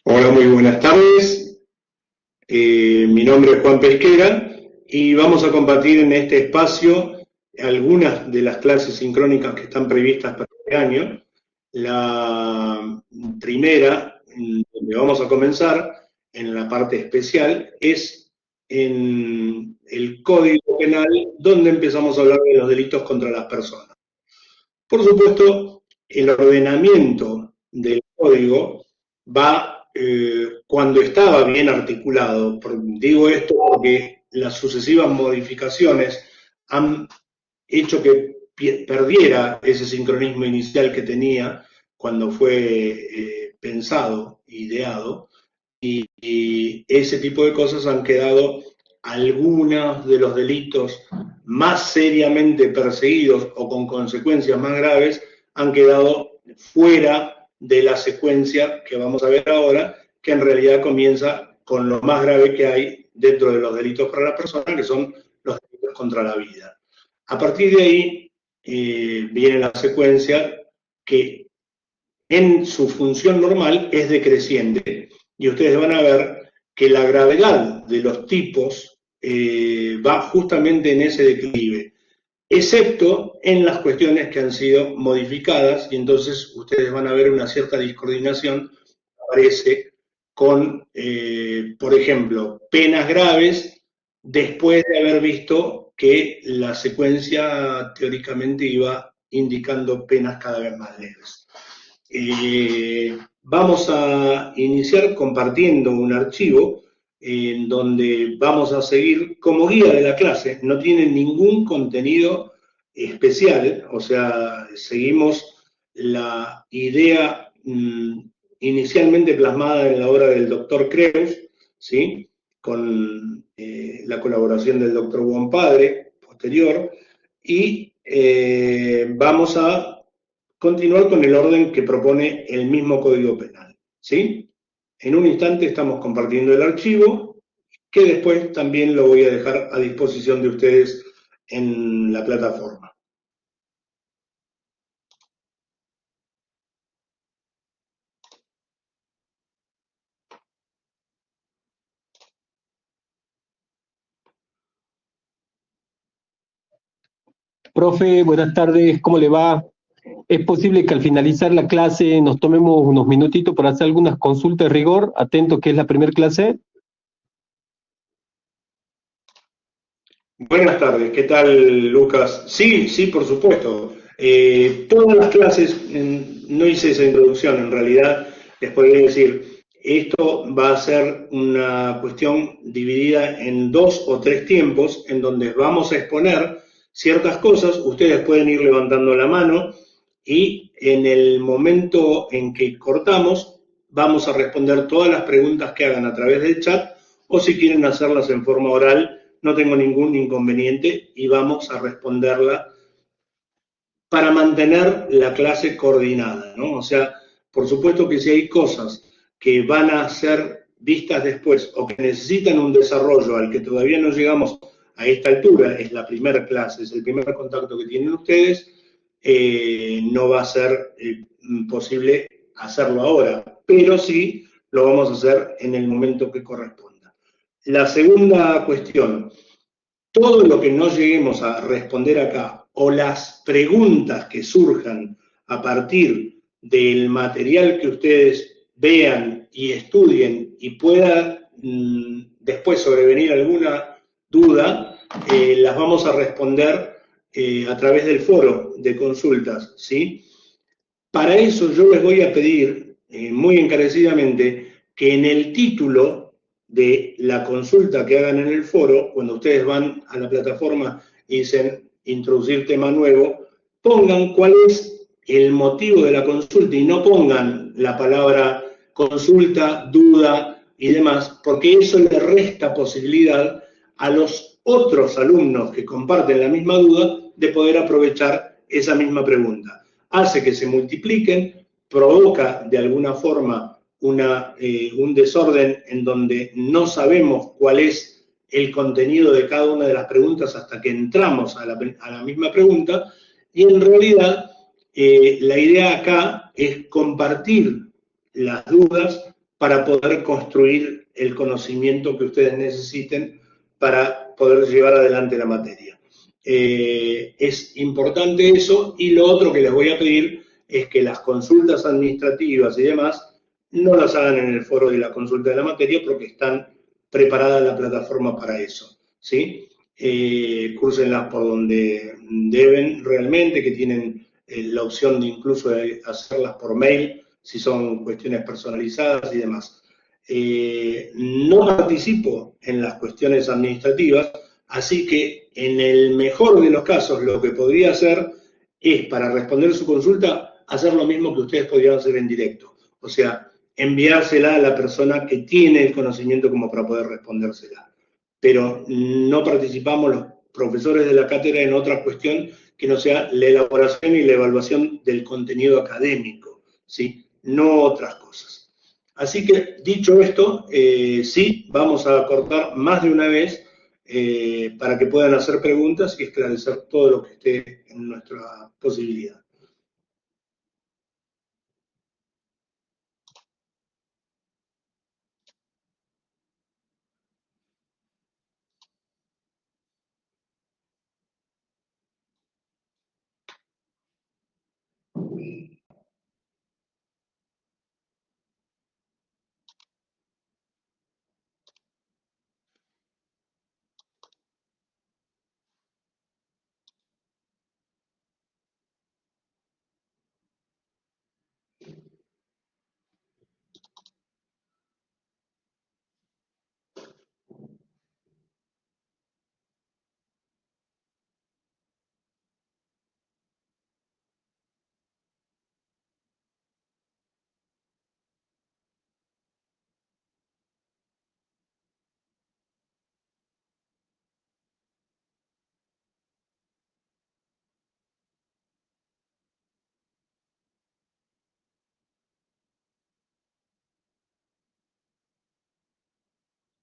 Hola, muy buenas tardes. Mi nombre es Juan Pesquera y vamos a compartir en este espacio algunas de las clases sincrónicas que están previstas para este año. La primera, donde vamos a comenzar, en la parte especial, es en el Código Penal, donde empezamos a hablar de los delitos contra las personas. Por supuesto, el ordenamiento del código va cuando estaba bien articulado. Digo esto porque las sucesivas modificaciones han hecho que perdiera ese sincronismo inicial que tenía cuando fue pensado, ideado, y ese tipo de cosas han quedado algunos de los delitos más seriamente perseguidos o con consecuencias más graves han quedado fuera de la secuencia que vamos a ver ahora, que en realidad comienza con lo más grave que hay dentro de los delitos para la persona, que son los delitos contra la vida. A partir de ahí viene la secuencia que en su función normal es decreciente y ustedes van a ver que la gravedad de los tipos va justamente en ese declive, excepto en las cuestiones que han sido modificadas, y entonces ustedes van a ver una cierta discoordinación que aparece con, por ejemplo, penas graves después de haber visto que la secuencia teóricamente iba indicando penas cada vez más leves. Vamos a iniciar compartiendo un archivo en donde vamos a seguir como guía de la clase. No tiene ningún contenido especial, o sea, seguimos la idea inicialmente plasmada en la obra del doctor Creus, ¿sí? Con la colaboración del doctor Bonpadre, posterior, y vamos a continuar con el orden que propone el mismo Código Penal, ¿sí? En un instante estamos compartiendo el archivo, que después también lo voy a dejar a disposición de ustedes en la plataforma. Profe, buenas tardes, ¿cómo le va? ¿Es posible que al finalizar la clase nos tomemos unos minutitos para hacer algunas consultas de rigor? Atento que es la primera clase. Buenas tardes, ¿qué tal, Lucas? Sí, sí, por supuesto. Todas las clases, no hice esa introducción, en realidad les podría decir, esto va a ser una cuestión dividida en 2 o 3 tiempos, en donde vamos a exponer ciertas cosas, ustedes pueden ir levantando la mano y en el momento en que cortamos, vamos a responder todas las preguntas que hagan a través del chat, o si quieren hacerlas en forma oral, no tengo ningún inconveniente y vamos a responderla para mantener la clase coordinada, ¿no? O sea, por supuesto que si hay cosas que van a ser vistas después o que necesitan un desarrollo al que todavía no llegamos a esta altura, es la primera clase, es el primer contacto que tienen ustedes, no va a ser posible hacerlo ahora, pero sí lo vamos a hacer en el momento que corresponda. La segunda cuestión, todo lo que no lleguemos a responder acá o las preguntas que surjan a partir del material que ustedes vean y estudien y pueda después sobrevenir alguna duda, las vamos a responder a través del foro de consultas, ¿sí? Para eso yo les voy a pedir muy encarecidamente que en el título de la consulta que hagan en el foro, cuando ustedes van a la plataforma y dicen introducir tema nuevo, pongan cuál es el motivo de la consulta y no pongan la palabra consulta, duda y demás, porque eso le resta posibilidad a los otros alumnos que comparten la misma duda de poder aprovechar esa misma pregunta. Hace que se multipliquen, provoca de alguna forma un desorden en donde no sabemos cuál es el contenido de cada una de las preguntas hasta que entramos a la misma pregunta, y en realidad la idea acá es compartir las dudas para poder construir el conocimiento que ustedes necesiten para poder llevar adelante la materia. Es importante eso, y lo otro que les voy a pedir es que las consultas administrativas y demás no las hagan en el foro de la consulta de la materia porque están preparada la plataforma para eso, ¿sí? Cúrsenlas por donde deben realmente, que tienen la opción de incluso de hacerlas por mail, si son cuestiones personalizadas y demás. No participo en las cuestiones administrativas, así que en el mejor de los casos lo que podría hacer es, para responder su consulta, hacer lo mismo que ustedes podrían hacer en directo. O sea, enviársela a la persona que tiene el conocimiento como para poder respondérsela. Pero no participamos los profesores de la cátedra en otra cuestión que no sea la elaboración y la evaluación del contenido académico, ¿sí? No otras cosas. Así que, dicho esto, sí, vamos a cortar más de una vez para que puedan hacer preguntas y esclarecer todo lo que esté en nuestra posibilidad.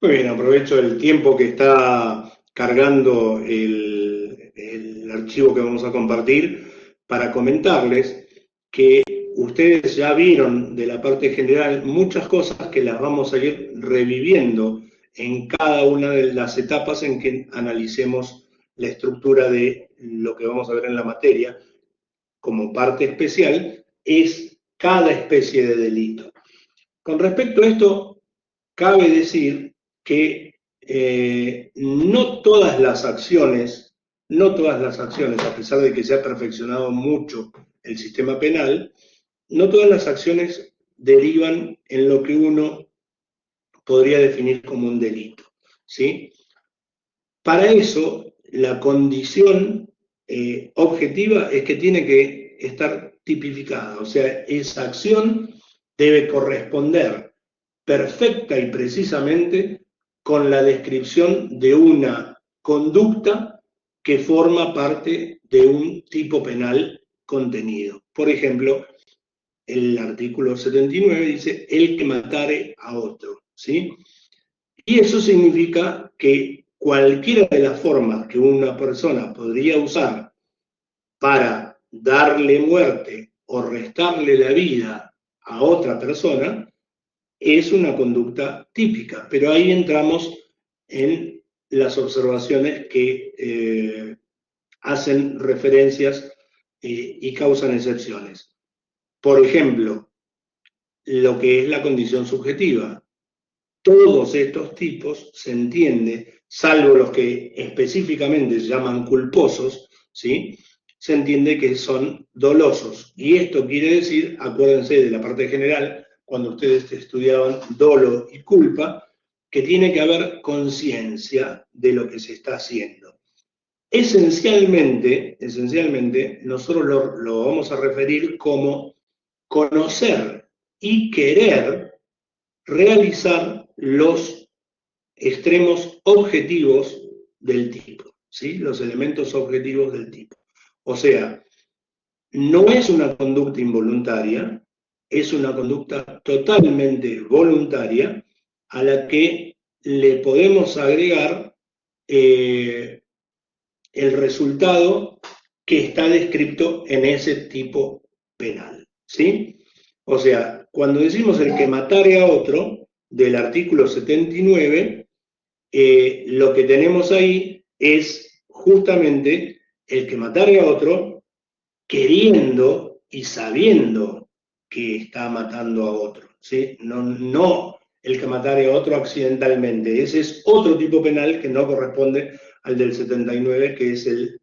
Muy bien, aprovecho el tiempo que está cargando el archivo que vamos a compartir para comentarles que ustedes ya vieron de la parte general muchas cosas que las vamos a ir reviviendo en cada una de las etapas en que analicemos la estructura de lo que vamos a ver en la materia. Como parte especial es cada especie de delito. Con respecto a esto, cabe decir que no todas las acciones, a pesar de que se ha perfeccionado mucho el sistema penal, no todas las acciones derivan en lo que uno podría definir como un delito, ¿sí? Para eso, la condición objetiva es que tiene que estar tipificada, o sea, esa acción debe corresponder perfecta y precisamente con la descripción de una conducta que forma parte de un tipo penal contenido. Por ejemplo, el artículo 79 dice el que matare a otro, ¿sí? Y eso significa que cualquiera de las formas que una persona podría usar para darle muerte o restarle la vida a otra persona es una conducta típica, pero ahí entramos en las observaciones que hacen referencias y causan excepciones. Por ejemplo, lo que es la condición subjetiva. Todos estos tipos se entiende, salvo los que específicamente se llaman culposos, ¿sí? Se entiende que son dolosos. Y esto quiere decir, acuérdense de la parte general, cuando ustedes estudiaban dolo y culpa, que tiene que haber conciencia de lo que se está haciendo. Esencialmente nosotros lo vamos a referir como conocer y querer realizar los extremos objetivos del tipo, ¿sí? Los elementos objetivos del tipo. O sea, no es una conducta involuntaria, es una conducta totalmente voluntaria a la que le podemos agregar el resultado que está descrito en ese tipo penal, ¿sí? O sea, cuando decimos el que matare a otro, del artículo 79, lo que tenemos ahí es justamente el que matare a otro queriendo y sabiendo que está matando a otro, ¿sí? No el que matare a otro accidentalmente. Ese es otro tipo penal que no corresponde al del 79, que es el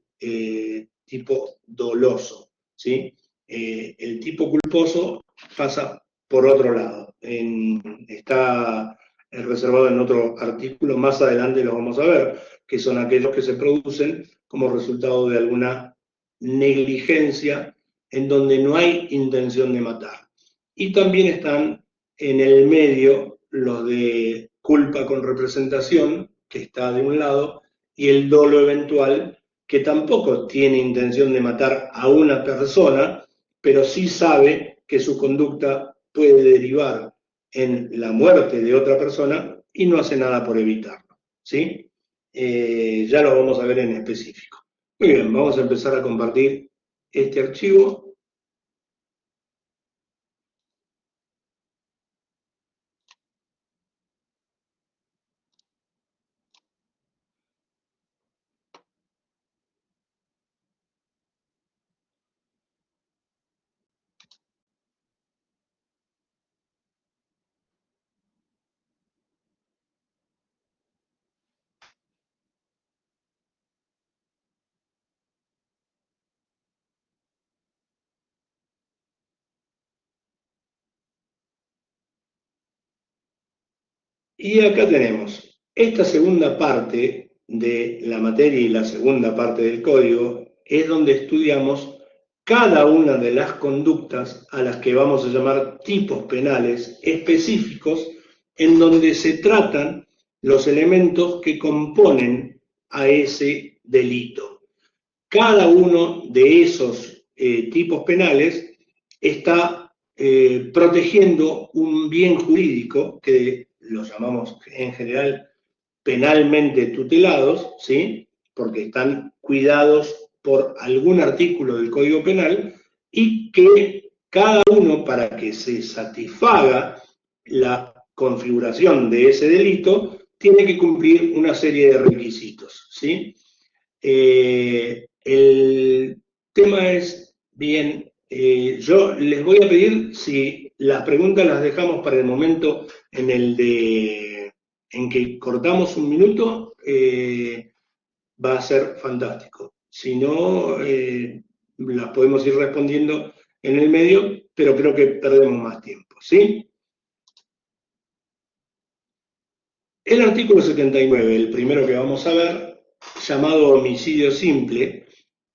tipo doloso, ¿sí? El tipo culposo pasa por otro lado. Está reservado en otro artículo, más adelante lo vamos a ver, que son aquellos que se producen como resultado de alguna negligencia en donde no hay intención de matar. Y también están en el medio los de culpa con representación, que está de un lado, y el dolo eventual, que tampoco tiene intención de matar a una persona, pero sí sabe que su conducta puede derivar en la muerte de otra persona y no hace nada por evitarlo, ¿sí? Ya lo vamos a ver en específico. Muy bien, vamos a empezar a compartir este archivo. Y acá tenemos esta segunda parte de la materia y la segunda parte del código, es donde estudiamos cada una de las conductas a las que vamos a llamar tipos penales específicos, en donde se tratan los elementos que componen a ese delito. Cada uno de esos tipos penales está protegiendo un bien jurídico que lo llamamos en general penalmente tutelados, ¿sí? Porque están cuidados por algún artículo del Código Penal y que cada uno, para que se satisfaga la configuración de ese delito, tiene que cumplir una serie de requisitos, ¿sí? El tema es bien, yo les voy a pedir si las preguntas las dejamos para el momento en que cortamos un minuto, va a ser fantástico. Si no, las podemos ir respondiendo en el medio, pero creo que perdemos más tiempo, ¿sí? El artículo 79, el primero que vamos a ver, llamado homicidio simple,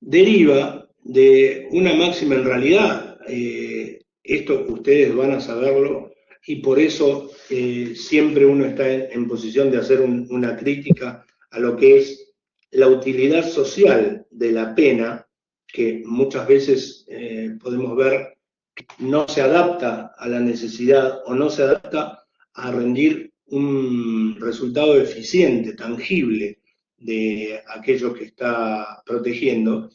deriva de una máxima en realidad. Esto ustedes van a saberlo y por eso siempre uno está en posición de hacer una crítica a lo que es la utilidad social de la pena, que muchas veces podemos ver no se adapta a la necesidad o no se adapta a rendir un resultado eficiente, tangible de aquello que está protegiendo,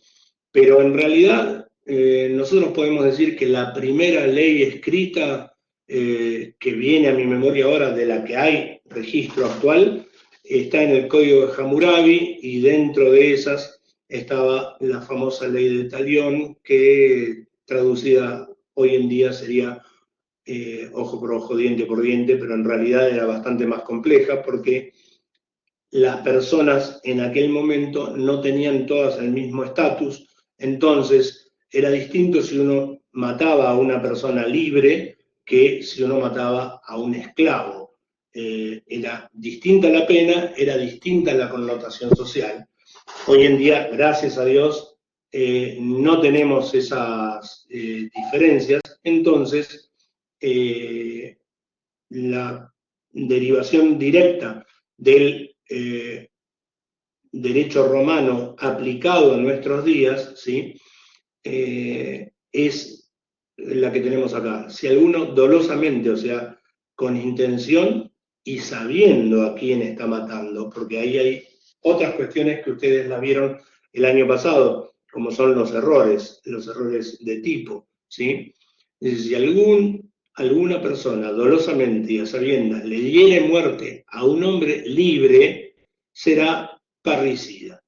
pero en realidad nosotros podemos decir que la primera ley escrita que viene a mi memoria ahora, de la que hay registro actual, está en el Código de Hammurabi, y dentro de esas estaba la famosa ley de Talión, que traducida hoy en día sería ojo por ojo, diente por diente, pero en realidad era bastante más compleja porque las personas en aquel momento no tenían todas el mismo estatus, entonces era distinto si uno mataba a una persona libre que si uno mataba a un esclavo. Era distinta la pena, era distinta la connotación social. Hoy en día, gracias a Dios, no tenemos esas diferencias, entonces la derivación directa del derecho romano aplicado a nuestros días, ¿sí? Es la que tenemos acá. Si alguno dolosamente, o sea, con intención y sabiendo a quién está matando, porque ahí hay otras cuestiones que ustedes la vieron el año pasado, como son los errores de tipo, ¿sí? Si alguna persona dolosamente y a sabiendas le diere muerte a un hombre libre, será parricida.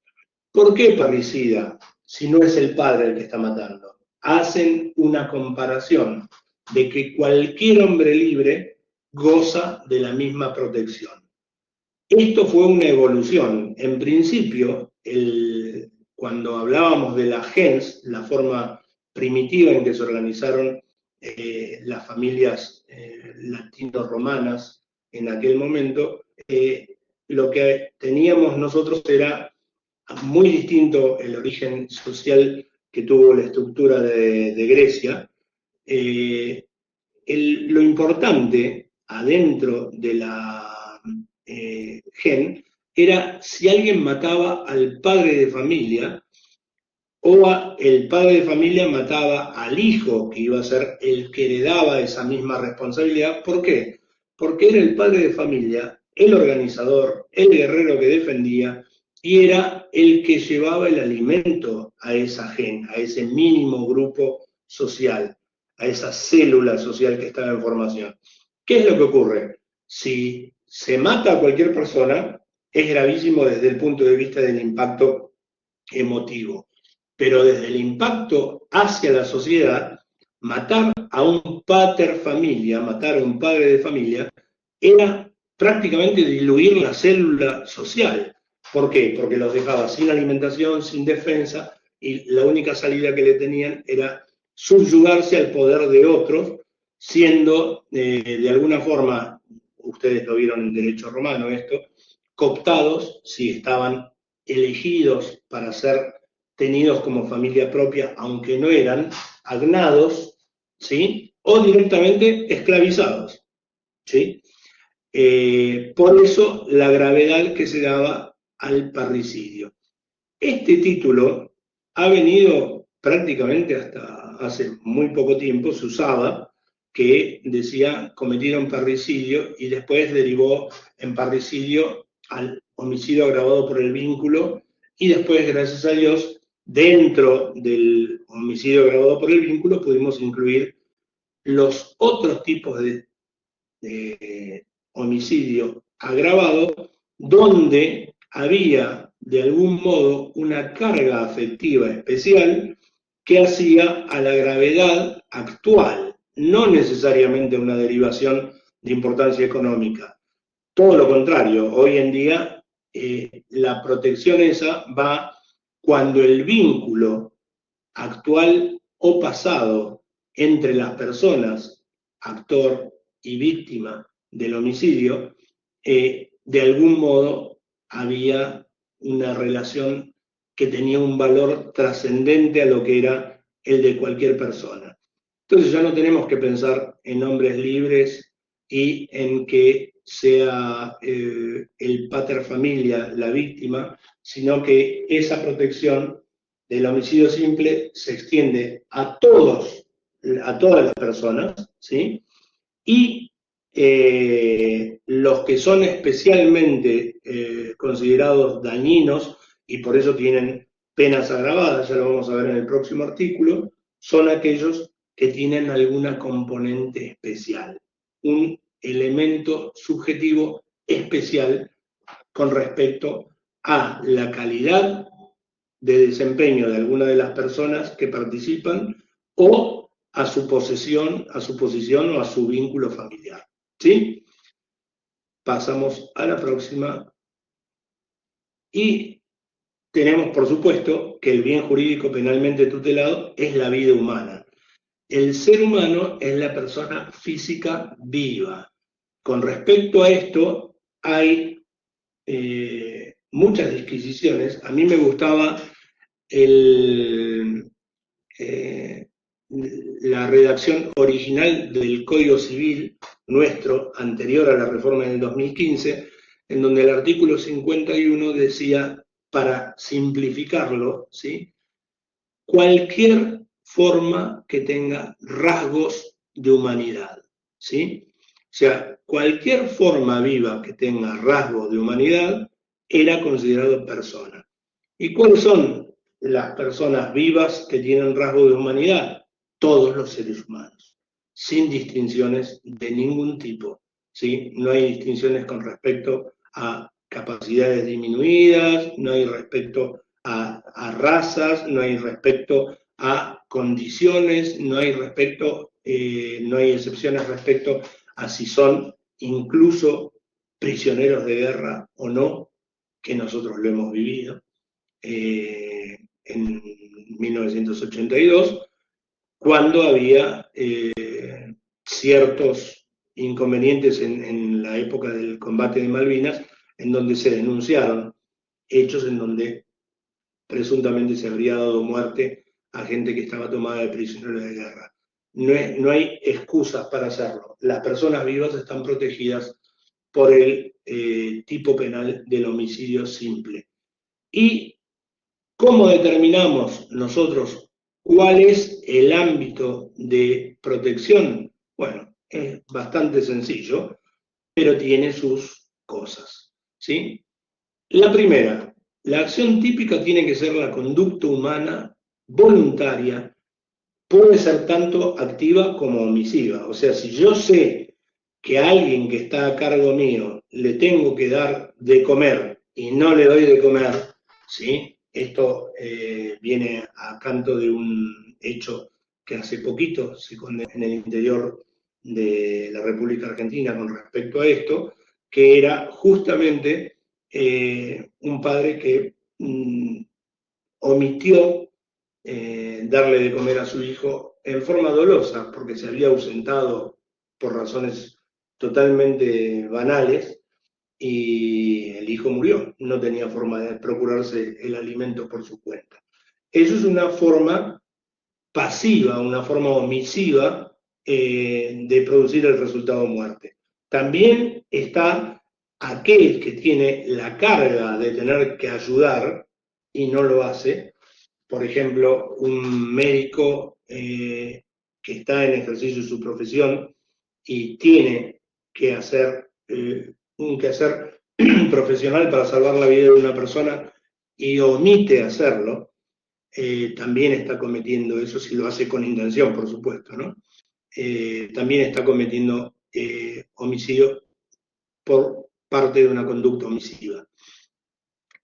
¿Por qué parricida si no es el padre el que está matando? Hacen una comparación de que cualquier hombre libre goza de la misma protección. Esto fue una evolución. En principio, cuando hablábamos de la gens, la forma primitiva en que se organizaron las familias latino-romanas en aquel momento, lo que teníamos nosotros era muy distinto el origen social que tuvo la estructura de Grecia. Lo importante adentro de la gen era si alguien mataba al padre de familia o el padre de familia mataba al hijo, que iba a ser el que heredaba esa misma responsabilidad. ¿Por qué? Porque era el padre de familia, el organizador, el guerrero que defendía, y era el que llevaba el alimento a esa gen, a ese mínimo grupo social, a esa célula social que estaba en formación. ¿Qué es lo que ocurre? Si se mata a cualquier persona, es gravísimo desde el punto de vista del impacto emotivo. Pero desde el impacto hacia la sociedad, matar a un pater familia, matar a un padre de familia, era prácticamente diluir la célula social. ¿Por qué? Porque los dejaba sin alimentación, sin defensa, y la única salida que le tenían era subyugarse al poder de otros, siendo de alguna forma, ustedes lo vieron en derecho romano esto, cooptados, si estaban elegidos para ser tenidos como familia propia, aunque no eran, agnados, ¿sí? O directamente esclavizados, ¿sí? Por eso la gravedad que se daba al parricidio. Este título ha venido prácticamente hasta hace muy poco tiempo, se usaba, que decía cometieron parricidio y después derivó en parricidio al homicidio agravado por el vínculo y después, gracias a Dios, dentro del homicidio agravado por el vínculo pudimos incluir los otros tipos de homicidio agravado donde había de algún modo una carga afectiva especial que hacía a la gravedad actual, no necesariamente una derivación de importancia económica. Todo lo contrario, hoy en día la protección esa va cuando el vínculo actual o pasado entre las personas, actor y víctima del homicidio, de algún modo había una relación que tenía un valor trascendente a lo que era el de cualquier persona. Entonces ya no tenemos que pensar en hombres libres y en que sea el pater familia la víctima, sino que esa protección del homicidio simple se extiende a todas las personas, ¿sí? Y los que son especialmente considerados dañinos y por eso tienen penas agravadas, ya lo vamos a ver en el próximo artículo, son aquellos que tienen alguna componente especial, un elemento subjetivo especial con respecto a la calidad de desempeño de alguna de las personas que participan o a su posesión, a su posición o a su vínculo familiar. ¿Sí? Pasamos a la próxima. Y tenemos, por supuesto, que el bien jurídico penalmente tutelado es la vida humana. El ser humano es la persona física viva. Con respecto a esto, hay muchas disquisiciones. A mí me gustaba la redacción original del Código Civil nuestro, anterior a la reforma del 2015, en donde el artículo 51 decía, para simplificarlo, ¿sí?, cualquier forma que tenga rasgos de humanidad, ¿sí? O sea, cualquier forma viva que tenga rasgos de humanidad era considerado persona. ¿Y cuáles son las personas vivas que tienen rasgos de humanidad? Todos los seres humanos. sin distinciones de ningún tipo, ¿sí? No hay distinciones con respecto a capacidades disminuidas, no hay respecto a razas, no hay respecto a condiciones, no hay no hay excepciones respecto a si son incluso prisioneros de guerra o no, que nosotros lo hemos vivido en 1982, cuando había ciertos inconvenientes en la época del combate de Malvinas, en donde se denunciaron hechos en donde presuntamente se habría dado muerte a gente que estaba tomada de prisionero de guerra. No hay excusas para hacerlo. Las personas vivas están protegidas por el tipo penal del homicidio simple. ¿Y cómo determinamos nosotros cuál es el ámbito de protección? Bueno, es bastante sencillo, pero tiene sus cosas, ¿sí? La primera, la acción típica tiene que ser la conducta humana voluntaria, puede ser tanto activa como omisiva. O sea, si yo sé que a alguien que está a cargo mío le tengo que dar de comer y no le doy de comer, ¿sí? Esto viene a canto de un hecho que hace poquito se condenó en el interior de la República Argentina con respecto a esto, que era justamente un padre que omitió darle de comer a su hijo en forma dolosa, porque se había ausentado por razones totalmente banales, y el hijo murió, no tenía forma de procurarse el alimento por su cuenta. Eso es una forma pasiva, una forma omisiva de producir el resultado muerte. También está aquel que tiene la carga de tener que ayudar y no lo hace. Por ejemplo, un médico que está en ejercicio de su profesión y tiene que hacer un quehacer profesional para salvar la vida de una persona y omite hacerlo, también está cometiendo eso, si lo hace con intención, por supuesto, ¿no? También está cometiendo homicidio por parte de una conducta omisiva.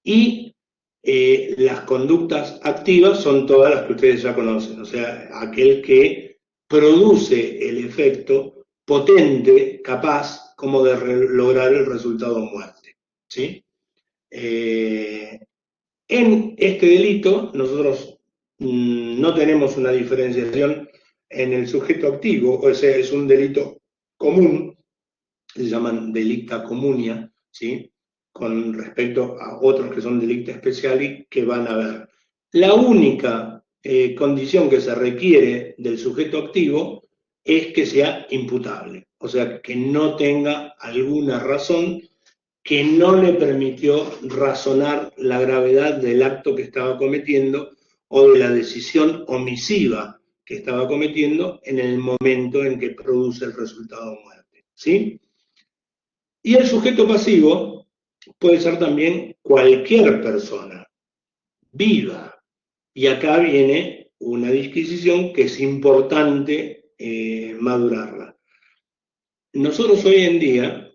Y las conductas activas son todas las que ustedes ya conocen, o sea, aquel que produce el efecto potente, capaz, como de lograr el resultado muerte, ¿sí? En este delito nosotros no tenemos una diferenciación en el sujeto activo, o sea, es un delito común, se llaman delicta comunia, ¿sí? Con respecto a otros que son delicta speciali que van a ver. La única condición que se requiere del sujeto activo es que sea imputable, o sea, que no tenga alguna razón que no le permitió razonar la gravedad del acto que estaba cometiendo o de la decisión omisiva que estaba cometiendo en el momento en que produce el resultado de muerte, ¿sí? Y el sujeto pasivo puede ser también cualquier persona viva. Y acá viene una disquisición que es importante madurarla. Nosotros hoy en día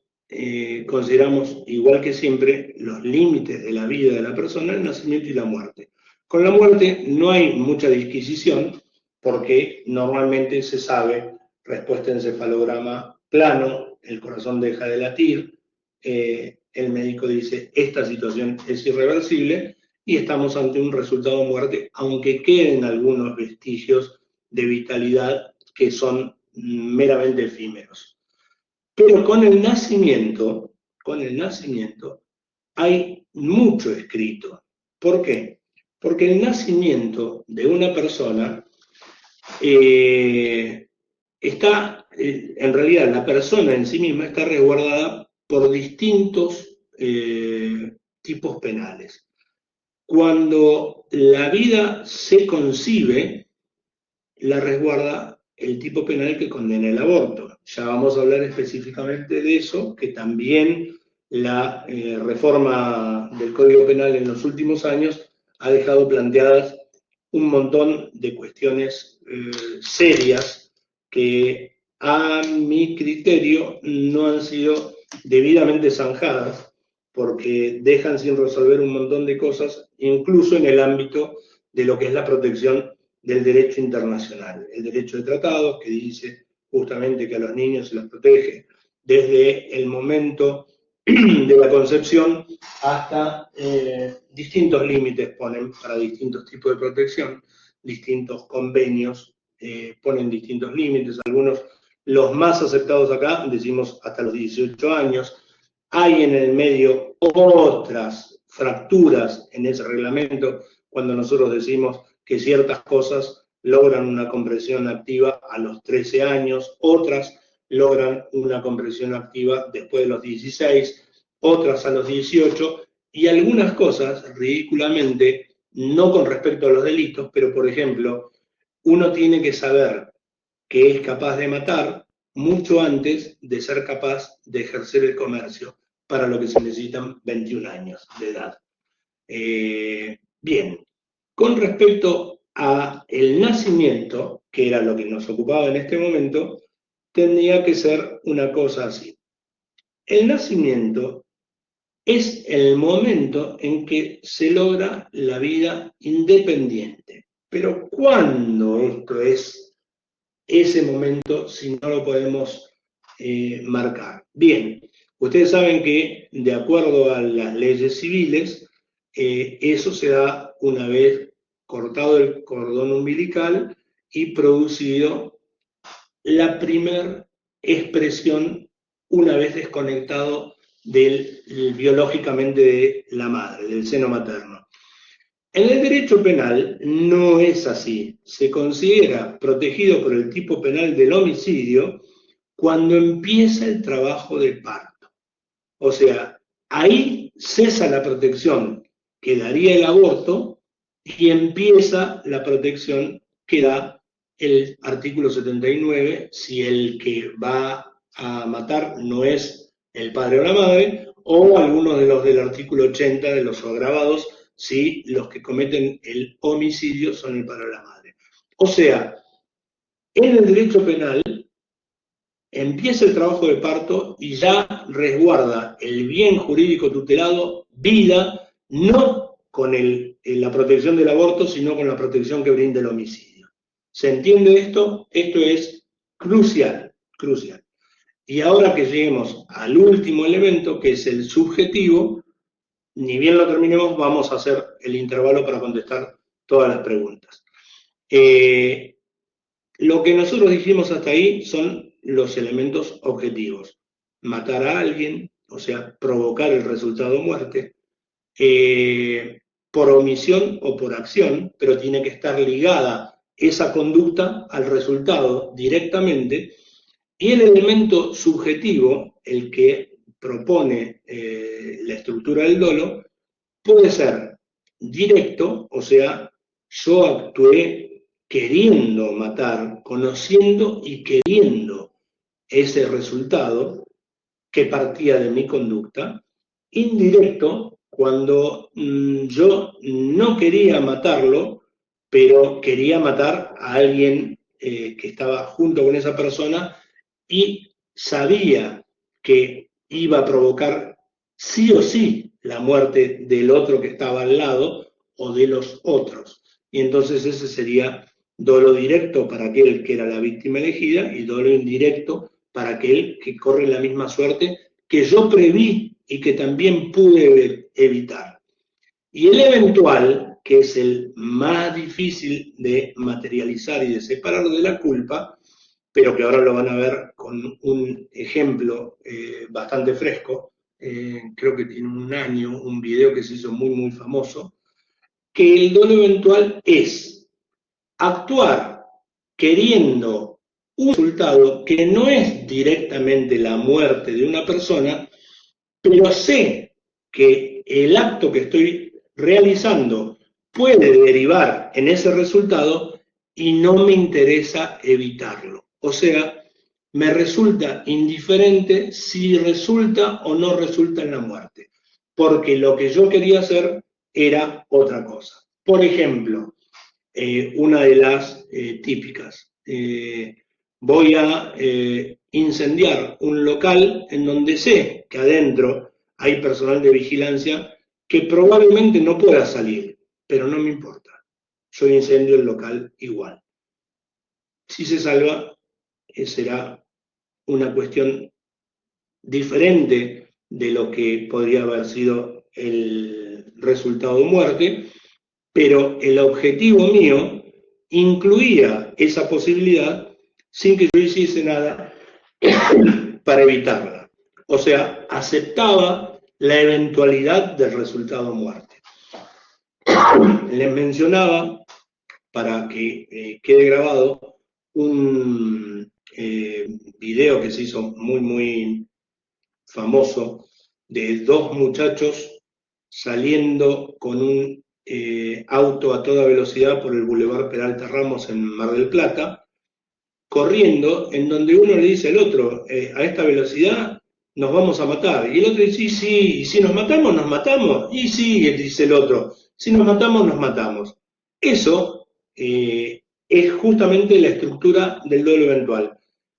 consideramos, igual que siempre, los límites de la vida de la persona, el nacimiento y la muerte. Con la muerte no hay mucha disquisición porque normalmente se sabe, respuesta encefalograma plano, el corazón deja de latir, el médico dice, esta situación es irreversible y estamos ante un resultado de muerte, aunque queden algunos vestigios de vitalidad que son meramente efímeros. Pero con el nacimiento hay mucho escrito. ¿Por qué? Porque el nacimiento de una persona está, en realidad la persona en sí misma está resguardada por distintos tipos penales. Cuando la vida se concibe, la resguarda el tipo penal que condena el aborto. Ya vamos a hablar específicamente de eso, que también la reforma del Código Penal en los últimos años ha dejado planteadas un montón de cuestiones serias que a mi criterio, no han sido debidamente zanjadas, porque dejan sin resolver un montón de cosas, incluso en el ámbito de lo que es la protección del derecho internacional. El derecho de tratados, que dice justamente que a los niños se los protege desde el momento de la concepción hasta distintos límites ponen para distintos tipos de protección, distintos convenios ponen distintos límites, algunos los más aceptados acá, decimos hasta los 18 años. Hay en el medio otras fracturas en ese reglamento cuando nosotros decimos que ciertas cosas logran una compresión activa a los 13 años, otras logran una compresión activa después de los 16, otras a los 18, y algunas cosas, ridículamente, no con respecto a los delitos, pero por ejemplo, uno tiene que saber que es capaz de matar mucho antes de ser capaz de ejercer el comercio, para lo que se necesitan 21 años de edad. Bien, con respecto a el nacimiento, que era lo que nos ocupaba en este momento, tendría que ser una cosa así. El nacimiento es el momento en que se logra la vida independiente. Pero ¿cuándo esto es ese momento si no lo podemos marcar? Bien, ustedes saben que de acuerdo a las leyes civiles, eso se da una vez cortado el cordón umbilical y producido la primer expresión una vez desconectado biológicamente de la madre, del seno materno. En el derecho penal no es así. Se considera protegido por el tipo penal del homicidio cuando empieza el trabajo de parto. O sea, ahí cesa la protección que daría el aborto y empieza la protección que da el artículo 79 si el que va a matar no es el padre o la madre, o algunos de los del artículo 80 de los agravados si los que cometen el homicidio son el padre o la madre. O sea, en el derecho penal empieza el trabajo de parto y ya resguarda el bien jurídico tutelado, vida, no con la protección del aborto, sino con la protección que brinda el homicidio. ¿Se entiende esto? Esto es crucial, crucial. Y ahora que lleguemos al último elemento, que es el subjetivo, ni bien lo terminemos, vamos a hacer el intervalo para contestar todas las preguntas. Lo que nosotros dijimos hasta ahí son los elementos objetivos. Matar a alguien, o sea, provocar el resultado muerte, por omisión o por acción, pero tiene que estar ligada esa conducta al resultado directamente. Y el elemento subjetivo, el que propone la estructura del dolo, puede ser directo, o sea, yo actué queriendo matar, conociendo y queriendo ese resultado que partía de mi conducta. Indirecto, cuando yo no quería matarlo, pero quería matar a alguien que estaba junto con esa persona y sabía que iba a provocar sí o sí la muerte del otro que estaba al lado o de los otros. Y entonces ese sería dolo directo para aquel que era la víctima elegida y dolo indirecto para aquel que corre la misma suerte que yo preví y que también pude evitar. Y el eventual, que es el más difícil de materializar y de separar de la culpa, pero que ahora lo van a ver con un ejemplo bastante fresco, creo que tiene un año, un video que se hizo muy, muy famoso, que el dolo eventual es actuar queriendo un resultado que no es directamente la muerte de una persona, pero sé que el acto que estoy realizando puede derivar en ese resultado y no me interesa evitarlo. O sea, me resulta indiferente si resulta o no resulta en la muerte, porque lo que yo quería hacer era otra cosa. Por ejemplo, una de las típicas, voy a incendiar un local en donde sé que adentro hay personal de vigilancia que probablemente no pueda salir, pero no me importa. Yo incendio el local igual. Si se salva, será una cuestión diferente de lo que podría haber sido el resultado de muerte, pero el objetivo mío incluía esa posibilidad sin que yo hiciese nada para evitarla. O sea, aceptaba la eventualidad del resultado muerte. Les mencionaba, para que quede grabado, un video que se hizo muy famoso de dos muchachos saliendo con un auto a toda velocidad por el Boulevard Peralta Ramos en Mar del Plata, corriendo, en donde uno le dice al otro, a esta velocidad nos vamos a matar. Y el otro dice, sí, y si nos matamos, nos matamos. Y sí, dice el otro, si nos matamos, nos matamos. Eso es justamente la estructura del duelo eventual.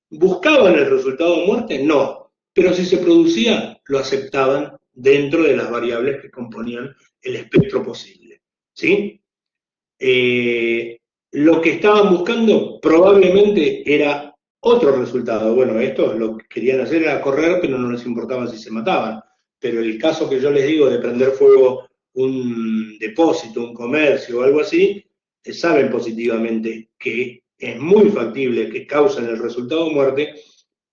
¿Buscaban el resultado de muerte? No. Pero si se producía, lo aceptaban dentro de las variables que componían el espectro posible. ¿Sí? Lo que estaban buscando probablemente era otro resultado. Bueno, estos lo que querían hacer era correr, pero no les importaba si se mataban. Pero el caso que yo les digo de prender fuego un depósito, un comercio o algo así, saben positivamente que es muy factible que causen el resultado de muerte,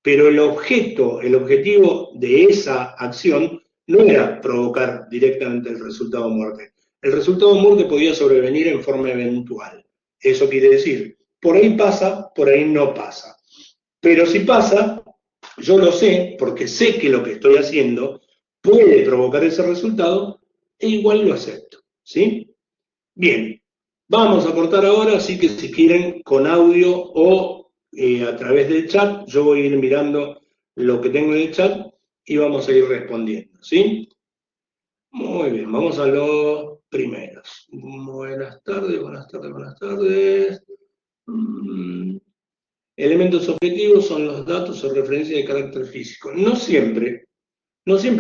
pero el objetivo de esa acción no era provocar directamente el resultado de muerte. El resultado de muerte podía sobrevenir en forma eventual. Eso quiere decir, por ahí pasa, por ahí no pasa. Pero si pasa, yo lo sé, porque sé que lo que estoy haciendo puede provocar ese resultado, e igual lo acepto. ¿Sí? Bien, vamos a cortar ahora, así que si quieren con audio o a través del chat, yo voy a ir mirando lo que tengo en el chat y vamos a ir respondiendo, ¿sí? Muy bien, vamos a los primeros. Buenas tardes, buenas tardes, buenas tardes. Elementos objetivos son los datos o referencias de carácter físico. No siempre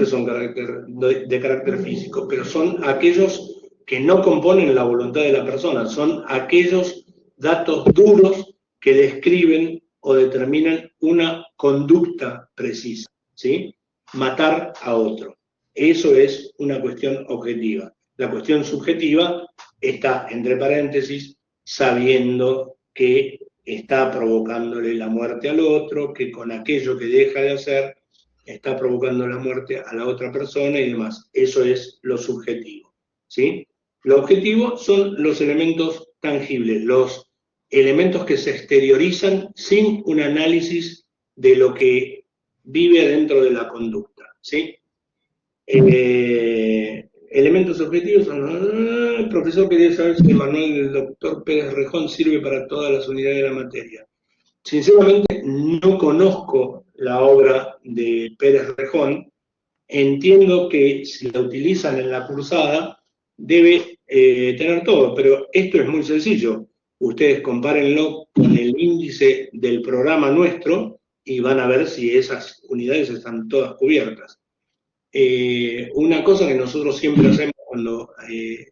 son de carácter físico, pero son aquellos que no componen la voluntad de la persona, son aquellos datos duros que describen o determinan una conducta precisa, ¿sí? Matar a otro. Eso es una cuestión objetiva. La cuestión subjetiva está, entre paréntesis, sabiendo que está provocándole la muerte al otro, que con aquello que deja de hacer está provocando la muerte a la otra persona y demás. Eso es lo subjetivo, ¿sí? Lo objetivo son los elementos tangibles, los elementos que se exteriorizan sin un análisis de lo que vive dentro de la conducta, ¿sí? Elementos objetivos son... El profesor quería saber si el manual del doctor Pérez Rejón sirve para todas las unidades de la materia. Sinceramente, no conozco la obra de Pérez Rejón. Entiendo que si la utilizan en la cursada, debe tener todo, pero esto es muy sencillo. Ustedes compárenlo con el índice del programa nuestro y van a ver si esas unidades están todas cubiertas. Una cosa que nosotros siempre hacemos cuando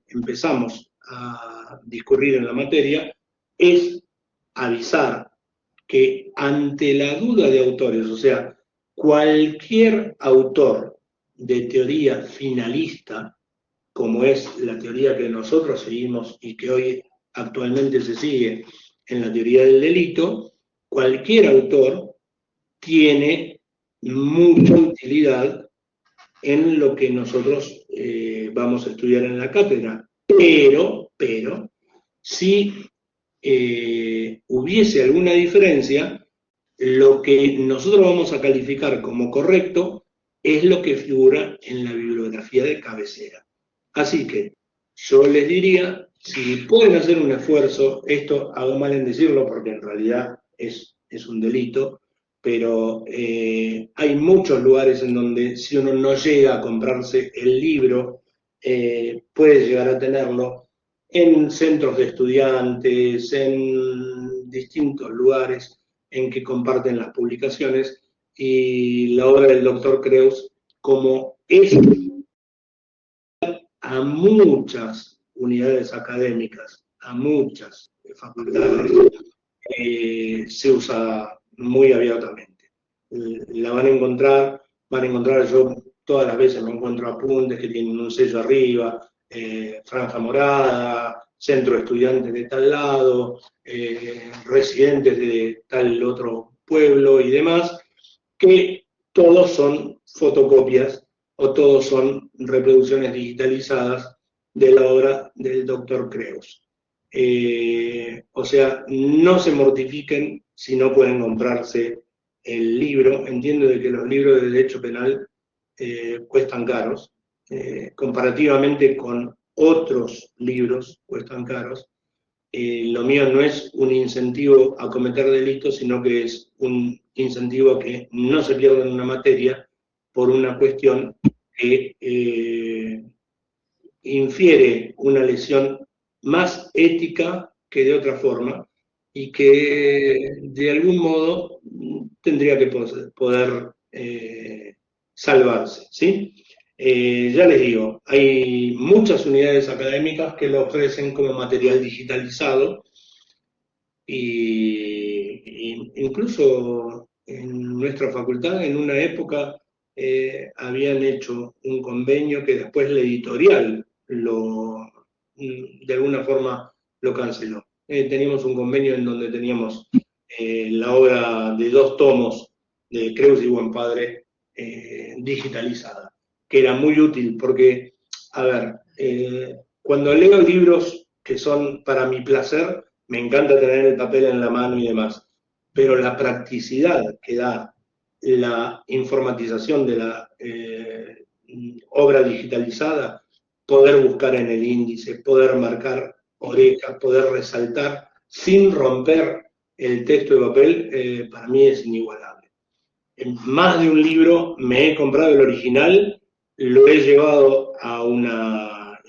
empezamos a discurrir en la materia es avisar que ante la duda de autores, o sea, cualquier autor de teoría finalista, como es la teoría que nosotros seguimos y que hoy actualmente se sigue en la teoría del delito, cualquier autor tiene mucha utilidad en lo que nosotros vamos a estudiar en la cátedra. Pero, si hubiese alguna diferencia, lo que nosotros vamos a calificar como correcto es lo que figura en la bibliografía de cabecera. Así que yo les diría, si pueden hacer un esfuerzo, esto hago mal en decirlo porque en realidad es un delito, pero hay muchos lugares en donde si uno no llega a comprarse el libro, puede llegar a tenerlo en centros de estudiantes, en distintos lugares, en que comparten las publicaciones, y la obra del doctor Creus, como es a muchas unidades académicas, a muchas facultades, se usa muy abiertamente. La van a encontrar, yo todas las veces me encuentro apuntes que tienen un sello arriba, franja morada, centro de estudiantes de tal lado, residentes de tal otro pueblo y demás, que todos son fotocopias o todos son reproducciones digitalizadas de la obra del doctor Creus. O sea, no se mortifiquen si no pueden comprarse el libro. Entiendo de que los libros de derecho penal cuestan caros, comparativamente con otros libros cuestan caros. Lo mío no es un incentivo a cometer delitos, sino que es un incentivo a que no se pierda una materia por una cuestión que infiere una lesión más ética que de otra forma, y que de algún modo tendría que poder salvarse, ¿sí? Ya les digo, hay muchas unidades académicas que lo ofrecen como material digitalizado, y incluso en nuestra facultad, en una época, habían hecho un convenio que después la editorial de alguna forma lo canceló. Teníamos un convenio en donde teníamos la obra de 2 tomos de Creus y Buen Padre digitalizada, que era muy útil porque, a ver, cuando leo libros que son para mi placer, me encanta tener el papel en la mano y demás, pero la practicidad que da la informatización de la obra digitalizada, poder buscar en el índice, poder marcar orejas, poder resaltar sin romper el texto de papel, para mí es inigualable. En más de un libro me he comprado el original, lo he llevado a una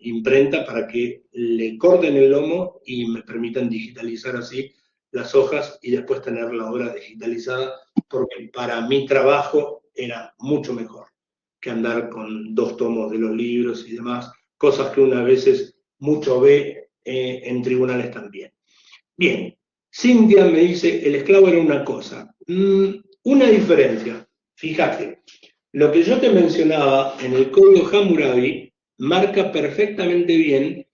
imprenta para que le corten el lomo y me permitan digitalizar así las hojas y después tener la obra digitalizada, porque para mi trabajo era mucho mejor que andar con 2 tomos de los libros y demás, cosas que una veces mucho ve en tribunales también. Bien, Cintia me dice, el esclavo era una cosa. Una diferencia, fíjate, lo que yo te mencionaba en el Código Hammurabi marca perfectamente bien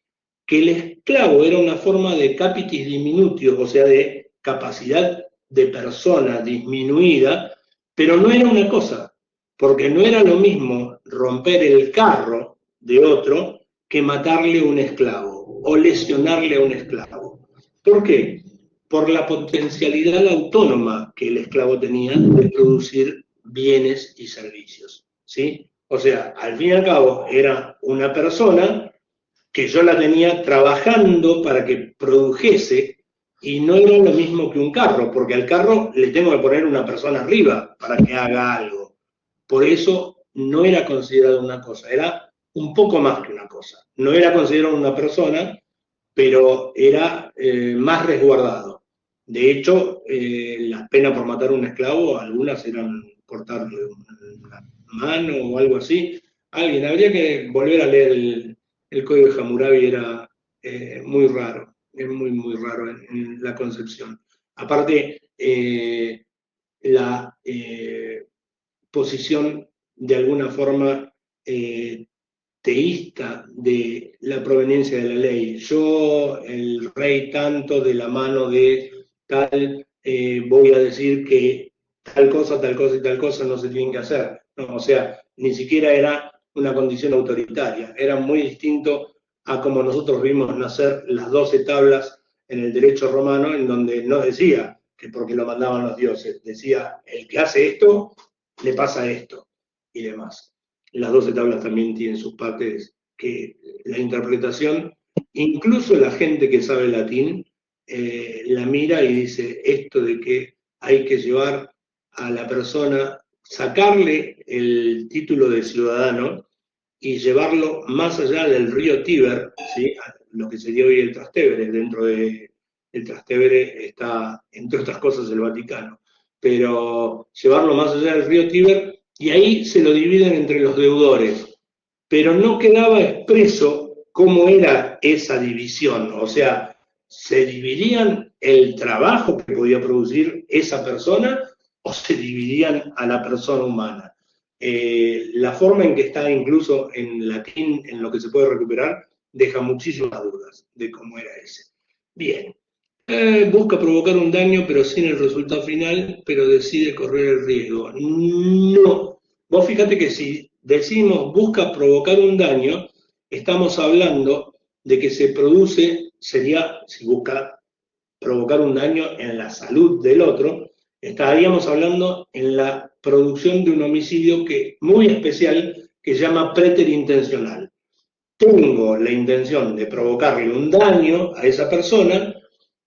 que el esclavo era una forma de capitis diminutio, o sea, de capacidad de persona disminuida, pero no era una cosa, porque no era lo mismo romper el carro de otro que matarle a un esclavo o lesionarle a un esclavo. ¿Por qué? Por la potencialidad autónoma que el esclavo tenía de producir bienes y servicios, ¿sí? O sea, al fin y al cabo era una persona que yo la tenía trabajando para que produjese, y no era lo mismo que un carro, porque al carro le tengo que poner una persona arriba para que haga algo. Por eso no era considerado una cosa, era un poco más que una cosa. No era considerado una persona, pero era más resguardado. De hecho, las penas por matar a un esclavo, algunas eran cortarle una mano o algo así. Alguien, habría que volver a leer el Código de Hammurabi, era muy raro, es muy, muy raro en la concepción. Aparte, la posición de alguna forma teísta de la proveniencia de la ley. Yo, el rey tanto, de la mano de tal, voy a decir que tal cosa y tal cosa no se tienen que hacer. No, o sea, ni siquiera era una condición autoritaria, era muy distinto a como nosotros vimos nacer las 12 tablas en el derecho romano, en donde no decía que porque lo mandaban los dioses, decía, el que hace esto, le pasa esto, y demás. Las 12 tablas también tienen sus partes que la interpretación, incluso la gente que sabe latín, la mira y dice esto de que hay que llevar a la persona, sacarle el título de ciudadano y llevarlo más allá del río Tíber, ¿sí? Lo que sería hoy el Trastevere, dentro de el Trastevere está, entre otras cosas, el Vaticano, pero llevarlo más allá del río Tíber, y ahí se lo dividen entre los deudores, pero no quedaba expreso cómo era esa división, o sea, ¿se dividían el trabajo que podía producir esa persona o se dividían a la persona humana? La forma en que está incluso en latín, en lo que se puede recuperar, deja muchísimas dudas de cómo era ese. Bien, busca provocar un daño pero sin el resultado final, pero decide correr el riesgo. No, vos fíjate que si decimos busca provocar un daño, estamos hablando de que se produce, sería, si busca provocar un daño en la salud del otro, estaríamos hablando en la producción de un homicidio muy especial que se llama preterintencional. Tengo la intención de provocarle un daño a esa persona,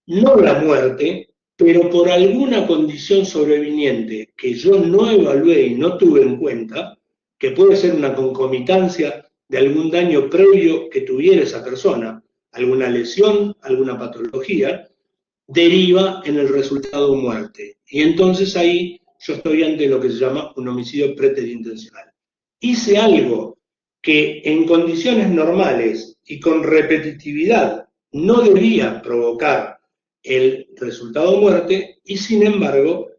no la muerte, pero por alguna condición sobreviniente que yo no evalué y no tuve en cuenta, que puede ser una concomitancia de algún daño previo que tuviera esa persona, alguna lesión, alguna patología, deriva en el resultado muerte. Y entonces ahí yo estoy ante lo que se llama un homicidio preterintencional. Hice algo que en condiciones normales y con repetitividad no debía provocar el resultado muerte y sin embargo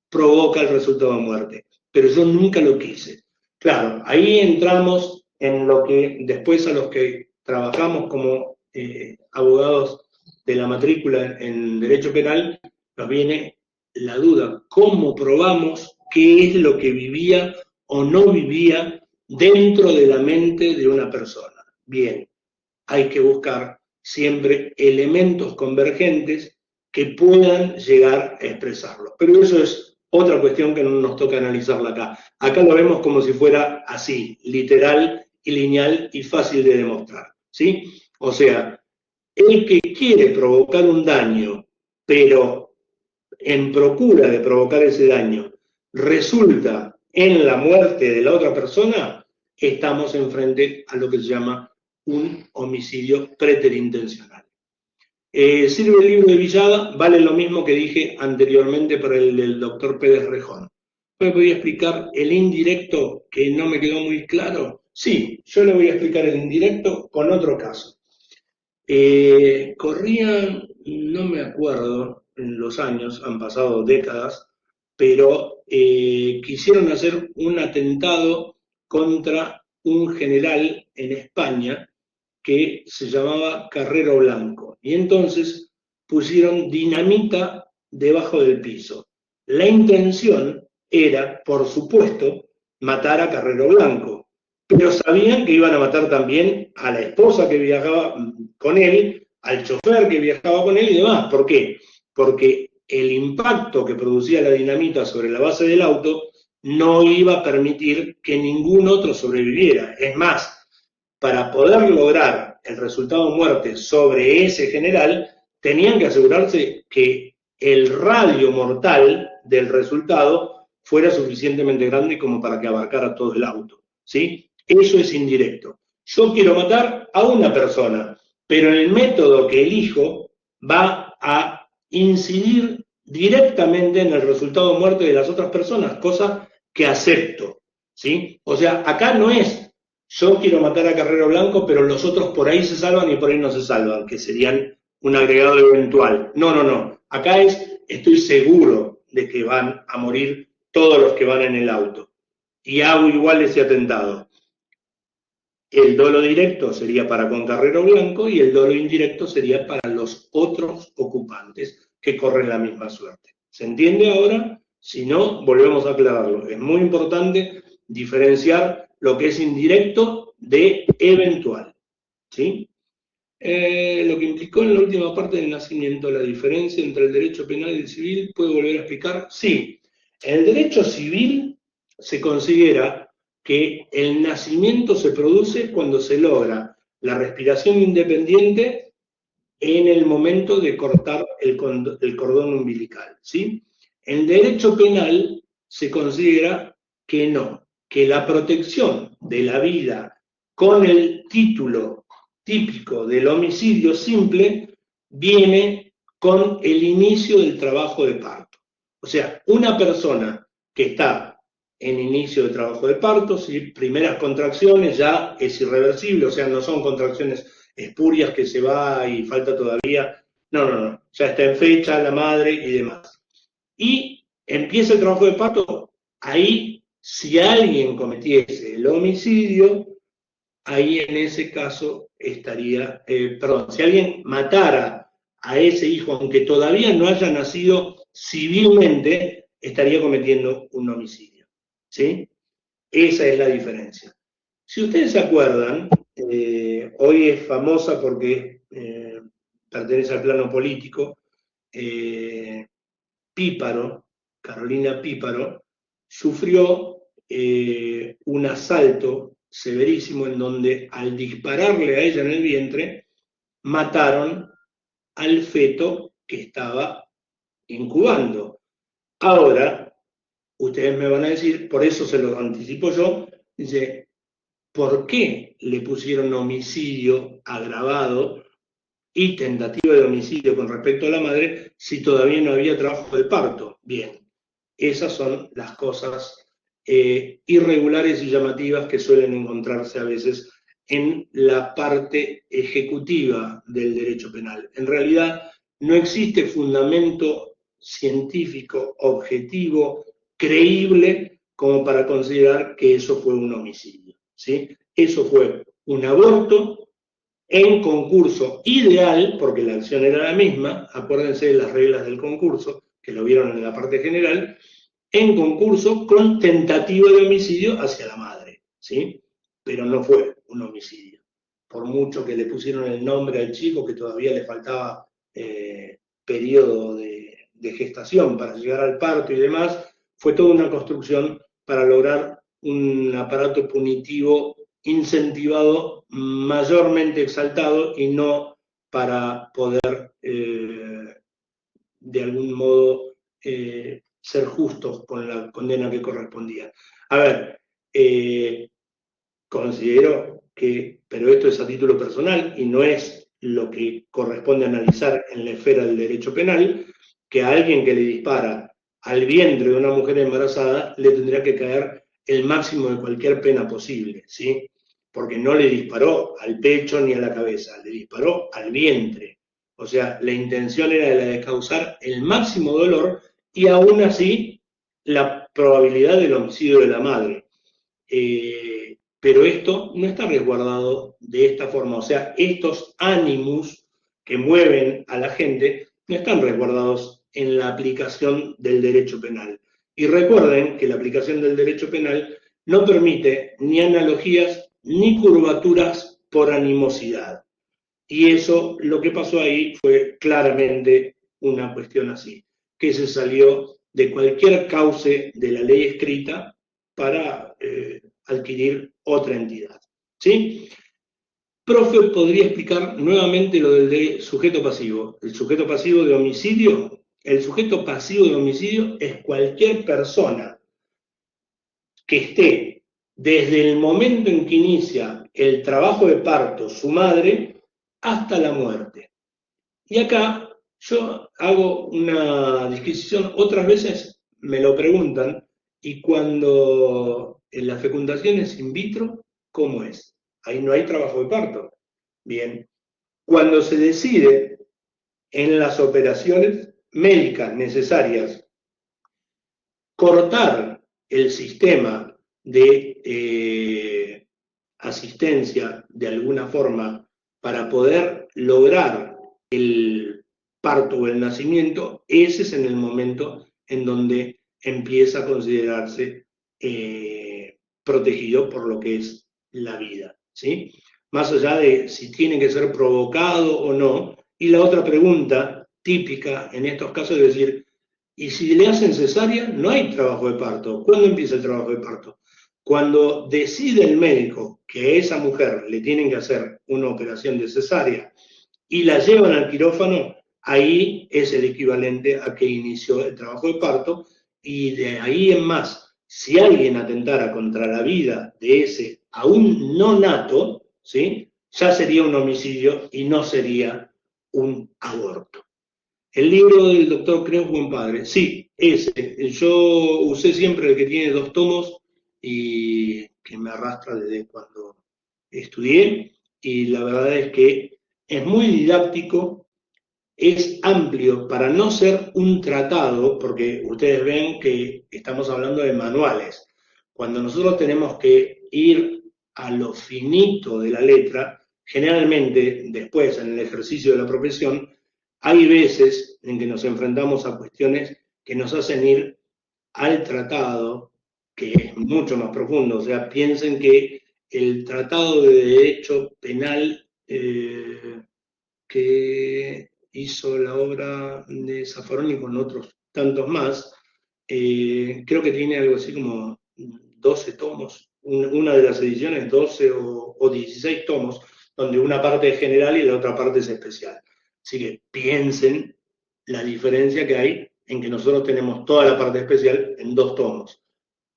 provoca el resultado muerte. Pero yo nunca lo quise. Claro, ahí entramos en lo que después a los que trabajamos como abogados de la matrícula en Derecho Penal, nos viene la duda, ¿cómo probamos qué es lo que vivía o no vivía dentro de la mente de una persona? Bien, hay que buscar siempre elementos convergentes que puedan llegar a expresarlo. Pero eso es otra cuestión que no nos toca analizarla acá. Acá lo vemos como si fuera así, literal y lineal y fácil de demostrar, ¿sí? O sea, el que quiere provocar un daño, pero en procura de provocar ese daño, resulta en la muerte de la otra persona, estamos enfrente a lo que se llama un homicidio preterintencional. Sirve el libro de Villada, vale lo mismo que dije anteriormente para el del doctor Pérez Rejón. ¿Me podía explicar el indirecto que no me quedó muy claro? Sí, yo le voy a explicar el indirecto con otro caso. Corrían, no me acuerdo en los años, han pasado décadas, pero quisieron hacer un atentado contra un general en España que se llamaba Carrero Blanco. Y entonces pusieron dinamita debajo del piso. La intención era, por supuesto, matar a Carrero Blanco, pero sabían que iban a matar también a la esposa que viajaba con él, al chofer que viajaba con él y demás. ¿Por qué? Porque el impacto que producía la dinamita sobre la base del auto no iba a permitir que ningún otro sobreviviera. Es más, para poder lograr el resultado muerte sobre ese general, tenían que asegurarse que el radio mortal del resultado fuera suficientemente grande como para que abarcara todo el auto, ¿sí? Eso es indirecto. Yo quiero matar a una persona, pero el método que elijo va a incidir directamente en el resultado muerte de las otras personas, cosa que acepto, ¿sí? O sea, acá no es yo quiero matar a Carrero Blanco, pero los otros por ahí se salvan y por ahí no se salvan, que serían un agregado eventual. No, no, no. Acá estoy seguro de que van a morir todos los que van en el auto. Y hago igual ese atentado. El dolo directo sería para con Carrero Blanco y el dolo indirecto sería para los otros ocupantes que corren la misma suerte. ¿Se entiende ahora? Si no, volvemos a aclararlo. Es muy importante diferenciar lo que es indirecto de eventual, ¿sí? Lo que implicó en la última parte del nacimiento, la diferencia entre el derecho penal y el civil, ¿puede volver a explicar? Sí. En el derecho civil se considera que el nacimiento se produce cuando se logra la respiración independiente en el momento de cortar el cordón umbilical, ¿sí? En derecho penal se considera que no, que la protección de la vida con el título típico del homicidio simple viene con el inicio del trabajo de parto. O sea, una persona que está en inicio de trabajo de parto, ¿sí? Primeras contracciones, ya es irreversible, o sea, no son contracciones espurias que se va y falta todavía. No, ya está en fecha la madre y demás. Y empieza el trabajo de parto, ahí, si alguien cometiese el homicidio, ahí en ese caso estaría, si alguien matara a ese hijo, aunque todavía no haya nacido civilmente, estaría cometiendo un homicidio. ¿Sí? Esa es la diferencia. Si ustedes se acuerdan, hoy es famosa porque pertenece al plano político, Píparo, Carolina Píparo, sufrió un asalto severísimo en donde al dispararle a ella en el vientre, mataron al feto que estaba incubando. Ahora, ustedes me van a decir, por eso se lo anticipo yo, dice, ¿por qué le pusieron homicidio agravado y tentativa de homicidio con respecto a la madre si todavía no había trabajo de parto? Bien, esas son las cosas irregulares y llamativas que suelen encontrarse a veces en la parte ejecutiva del derecho penal. En realidad no existe fundamento científico, objetivo, creíble, como para considerar que eso fue un homicidio, ¿sí? Eso fue un aborto en concurso ideal, porque la acción era la misma, acuérdense de las reglas del concurso, que lo vieron en la parte general, en concurso con tentativa de homicidio hacia la madre, ¿sí? Pero no fue un homicidio. Por mucho que le pusieron el nombre al chico, que todavía le faltaba periodo de gestación para llegar al parto y demás, fue toda una construcción para lograr un aparato punitivo incentivado, mayormente exaltado, y no para poder, de algún modo, ser justos con la condena que correspondía. A ver, considero que, pero esto es a título personal y no es lo que corresponde analizar en la esfera del derecho penal, que a alguien que le dispara al vientre de una mujer embarazada le tendría que caer el máximo de cualquier pena posible, ¿sí? Porque no le disparó al pecho ni a la cabeza, le disparó al vientre. O sea, la intención era la de causar el máximo dolor y aún así la probabilidad del homicidio de la madre. Pero esto no está resguardado de esta forma, o sea, estos ánimos que mueven a la gente no están resguardados en la aplicación del derecho penal. Y recuerden que la aplicación del derecho penal no permite ni analogías ni curvaturas por animosidad. Y eso, lo que pasó ahí fue claramente una cuestión así, que se salió de cualquier cauce de la ley escrita para adquirir otra entidad. ¿Sí? Profe, ¿podría explicar nuevamente lo del sujeto pasivo? El sujeto pasivo de homicidio. El sujeto pasivo de homicidio es cualquier persona que esté desde el momento en que inicia el trabajo de parto, su madre, hasta la muerte. Y acá yo hago una disquisición, otras veces me lo preguntan, y cuando en la fecundación es in vitro, ¿cómo es? Ahí no hay trabajo de parto. Bien. Cuando se decide en las operaciones médicas necesarias cortar el sistema de asistencia de alguna forma para poder lograr el parto o el nacimiento, ese es en el momento en donde empieza a considerarse protegido por lo que es la vida, ¿sí? Más allá de si tiene que ser provocado o no. Y la otra pregunta típica en estos casos es decir, ¿y si le hacen cesárea? No hay trabajo de parto. ¿Cuándo empieza el trabajo de parto? Cuando decide el médico que a esa mujer le tienen que hacer una operación de cesárea y la llevan al quirófano, ahí es el equivalente a que inició el trabajo de parto, y de ahí en más, si alguien atentara contra la vida de ese aún no nato, ¿sí? Ya sería un homicidio y no sería un aborto. El libro del doctor Creus, Buen Padre. Sí, ese. Yo usé siempre el que tiene 2 tomos y que me arrastra desde cuando estudié. Y la verdad es que es muy didáctico, es amplio para no ser un tratado, porque ustedes ven que estamos hablando de manuales. Cuando nosotros tenemos que ir a lo finito de la letra, generalmente después en el ejercicio de la profesión, hay veces en que nos enfrentamos a cuestiones que nos hacen ir al tratado, que es mucho más profundo. O sea, piensen que el tratado de derecho penal que hizo la obra de Zaffarón y con otros tantos más, creo que tiene algo así como 12 tomos, una de las ediciones 12 o 16 tomos, donde una parte es general y la otra parte es especial. Así que piensen la diferencia que hay en que nosotros tenemos toda la parte especial en 2 tomos.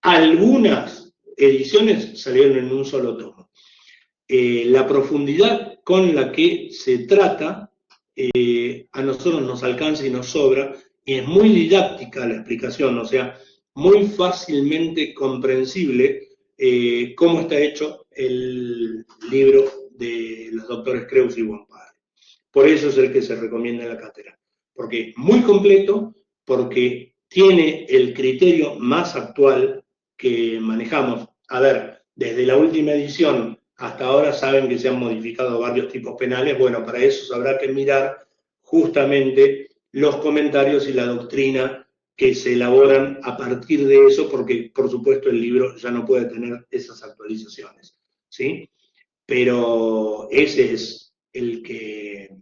Algunas ediciones salieron en un solo tomo. La profundidad con la que se trata a nosotros nos alcanza y nos sobra, y es muy didáctica la explicación, o sea, muy fácilmente comprensible cómo está hecho el libro de los doctores Creus y Buen Padre. Por eso es el que se recomienda en la cátedra, porque es muy completo, porque tiene el criterio más actual que manejamos. A ver, desde la última edición hasta ahora saben que se han modificado varios tipos penales. Bueno, para eso habrá que mirar justamente los comentarios y la doctrina que se elaboran a partir de eso, porque por supuesto el libro ya no puede tener esas actualizaciones, ¿sí? Pero ese es el que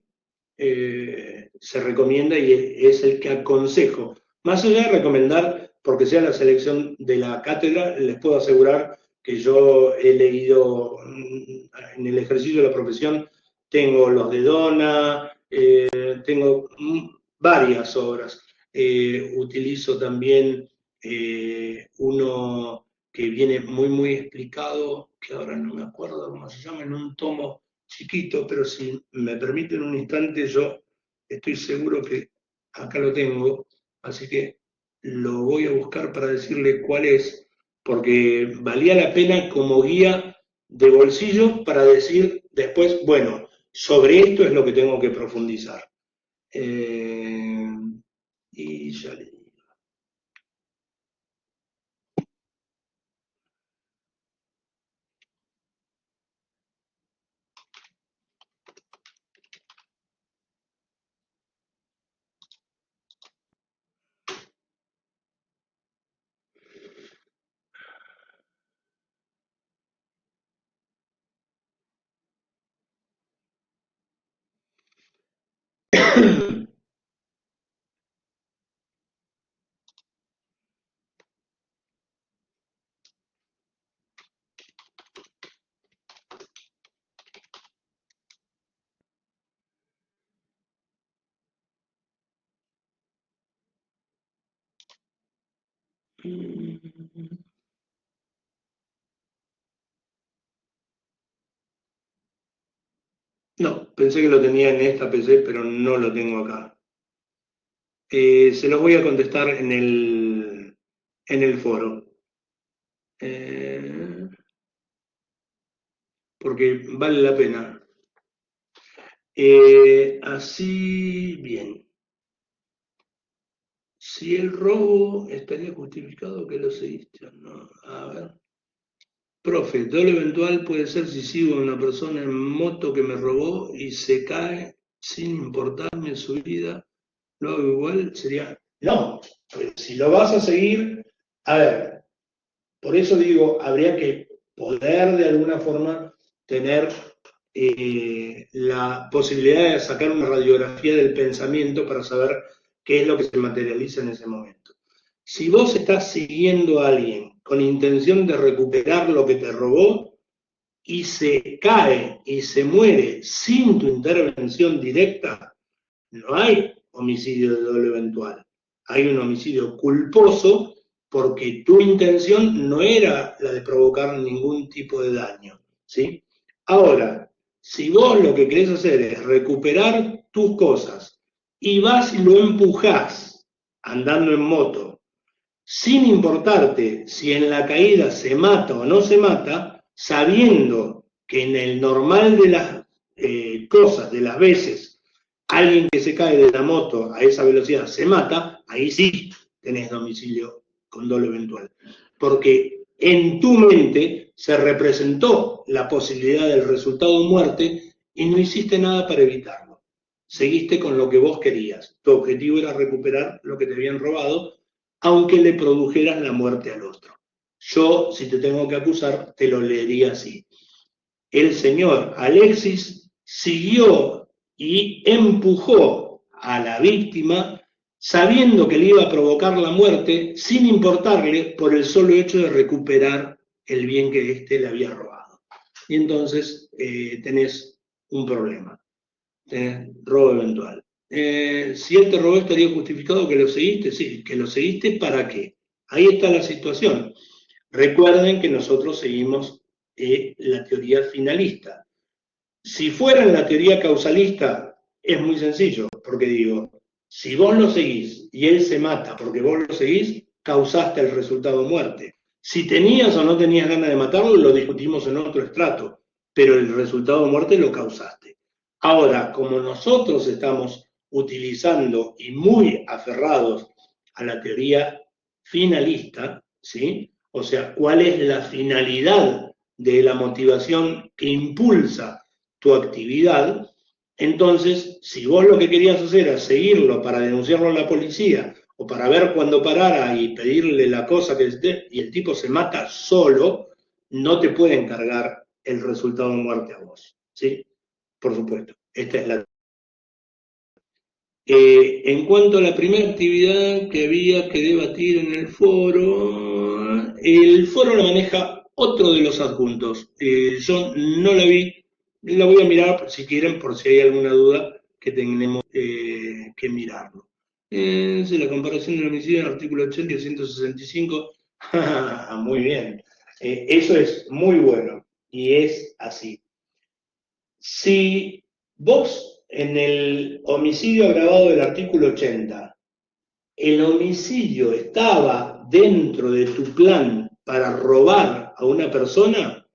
se recomienda y es el que aconsejo. Más allá de recomendar, porque sea la selección de la cátedra, les puedo asegurar que yo he leído en el ejercicio de la profesión, tengo los de Dona, tengo varias obras. Utilizo también uno que viene muy explicado, que ahora no me acuerdo cómo se llama, en un tomo chiquito, pero si me permiten un instante, yo estoy seguro que acá lo tengo, así que lo voy a buscar para decirle cuál es, porque valía la pena como guía de bolsillo para decir después, bueno, sobre esto es lo que tengo que profundizar. Y ya le digo. No, pensé que lo tenía en esta PC, pero no lo tengo acá. Se los voy a contestar en el foro. Porque vale la pena. Así bien. Si el robo estaría justificado, que lo seguiste o no. A ver. Profe, doble eventual puede ser si sigo a una persona en moto que me robó y se cae sin importarme su vida. Lo hago igual, sería. No, pues si lo vas a seguir, a ver, por eso digo, habría que poder de alguna forma tener la posibilidad de sacar una radiografía del pensamiento para saber qué es lo que se materializa en ese momento. Si vos estás siguiendo a alguien con intención de recuperar lo que te robó y se cae y se muere sin tu intervención directa, no hay homicidio de doble eventual. Hay un homicidio culposo porque tu intención no era la de provocar ningún tipo de daño, ¿sí? Ahora, si vos lo que querés hacer es recuperar tus cosas y vas y lo empujás andando en moto, sin importarte si en la caída se mata o no se mata, sabiendo que en el normal de las cosas, de las veces, alguien que se cae de la moto a esa velocidad se mata, ahí sí tenés domicilio con dolo eventual. Porque en tu mente se representó la posibilidad del resultado muerte y no hiciste nada para evitarlo. Seguiste con lo que vos querías. Tu objetivo era recuperar lo que te habían robado, aunque le produjeras la muerte al otro. Yo, si te tengo que acusar, te lo leería así. El señor Alexis siguió y empujó a la víctima sabiendo que le iba a provocar la muerte, sin importarle por el solo hecho de recuperar el bien que éste le había robado. Y entonces tenés un problema, tenés robo eventual. Si él te robó, ¿estaría justificado que lo seguiste? Sí, que lo seguiste, ¿para qué? Ahí está la situación. Recuerden que nosotros seguimos la teoría finalista. Si fuera en la teoría causalista, es muy sencillo, porque digo, si vos lo seguís y él se mata porque vos lo seguís, causaste el resultado muerte. Si tenías o no tenías ganas de matarlo, lo discutimos en otro estrato, pero el resultado muerte lo causaste. Ahora, como nosotros estamos utilizando y muy aferrados a la teoría finalista, ¿sí? O sea, ¿cuál es la finalidad de la motivación que impulsa tu actividad? Entonces, si vos lo que querías hacer era seguirlo para denunciarlo a la policía o para ver cuándo parara y pedirle la cosa que esté, y el tipo se mata solo, no te puede encargar el resultado de muerte a vos, ¿sí? Por supuesto, esta es la... en cuanto a la primera actividad que había que debatir en el foro lo maneja otro de los adjuntos. Yo no la vi, la voy a mirar si quieren, por si hay alguna duda que tenemos que mirarlo. Si la comparación del homicidio en el artículo 80 y 165, muy bien. Eso es muy bueno y es así. Si vos en el homicidio agravado del artículo 80, el homicidio estaba dentro de tu plan para robar a una persona,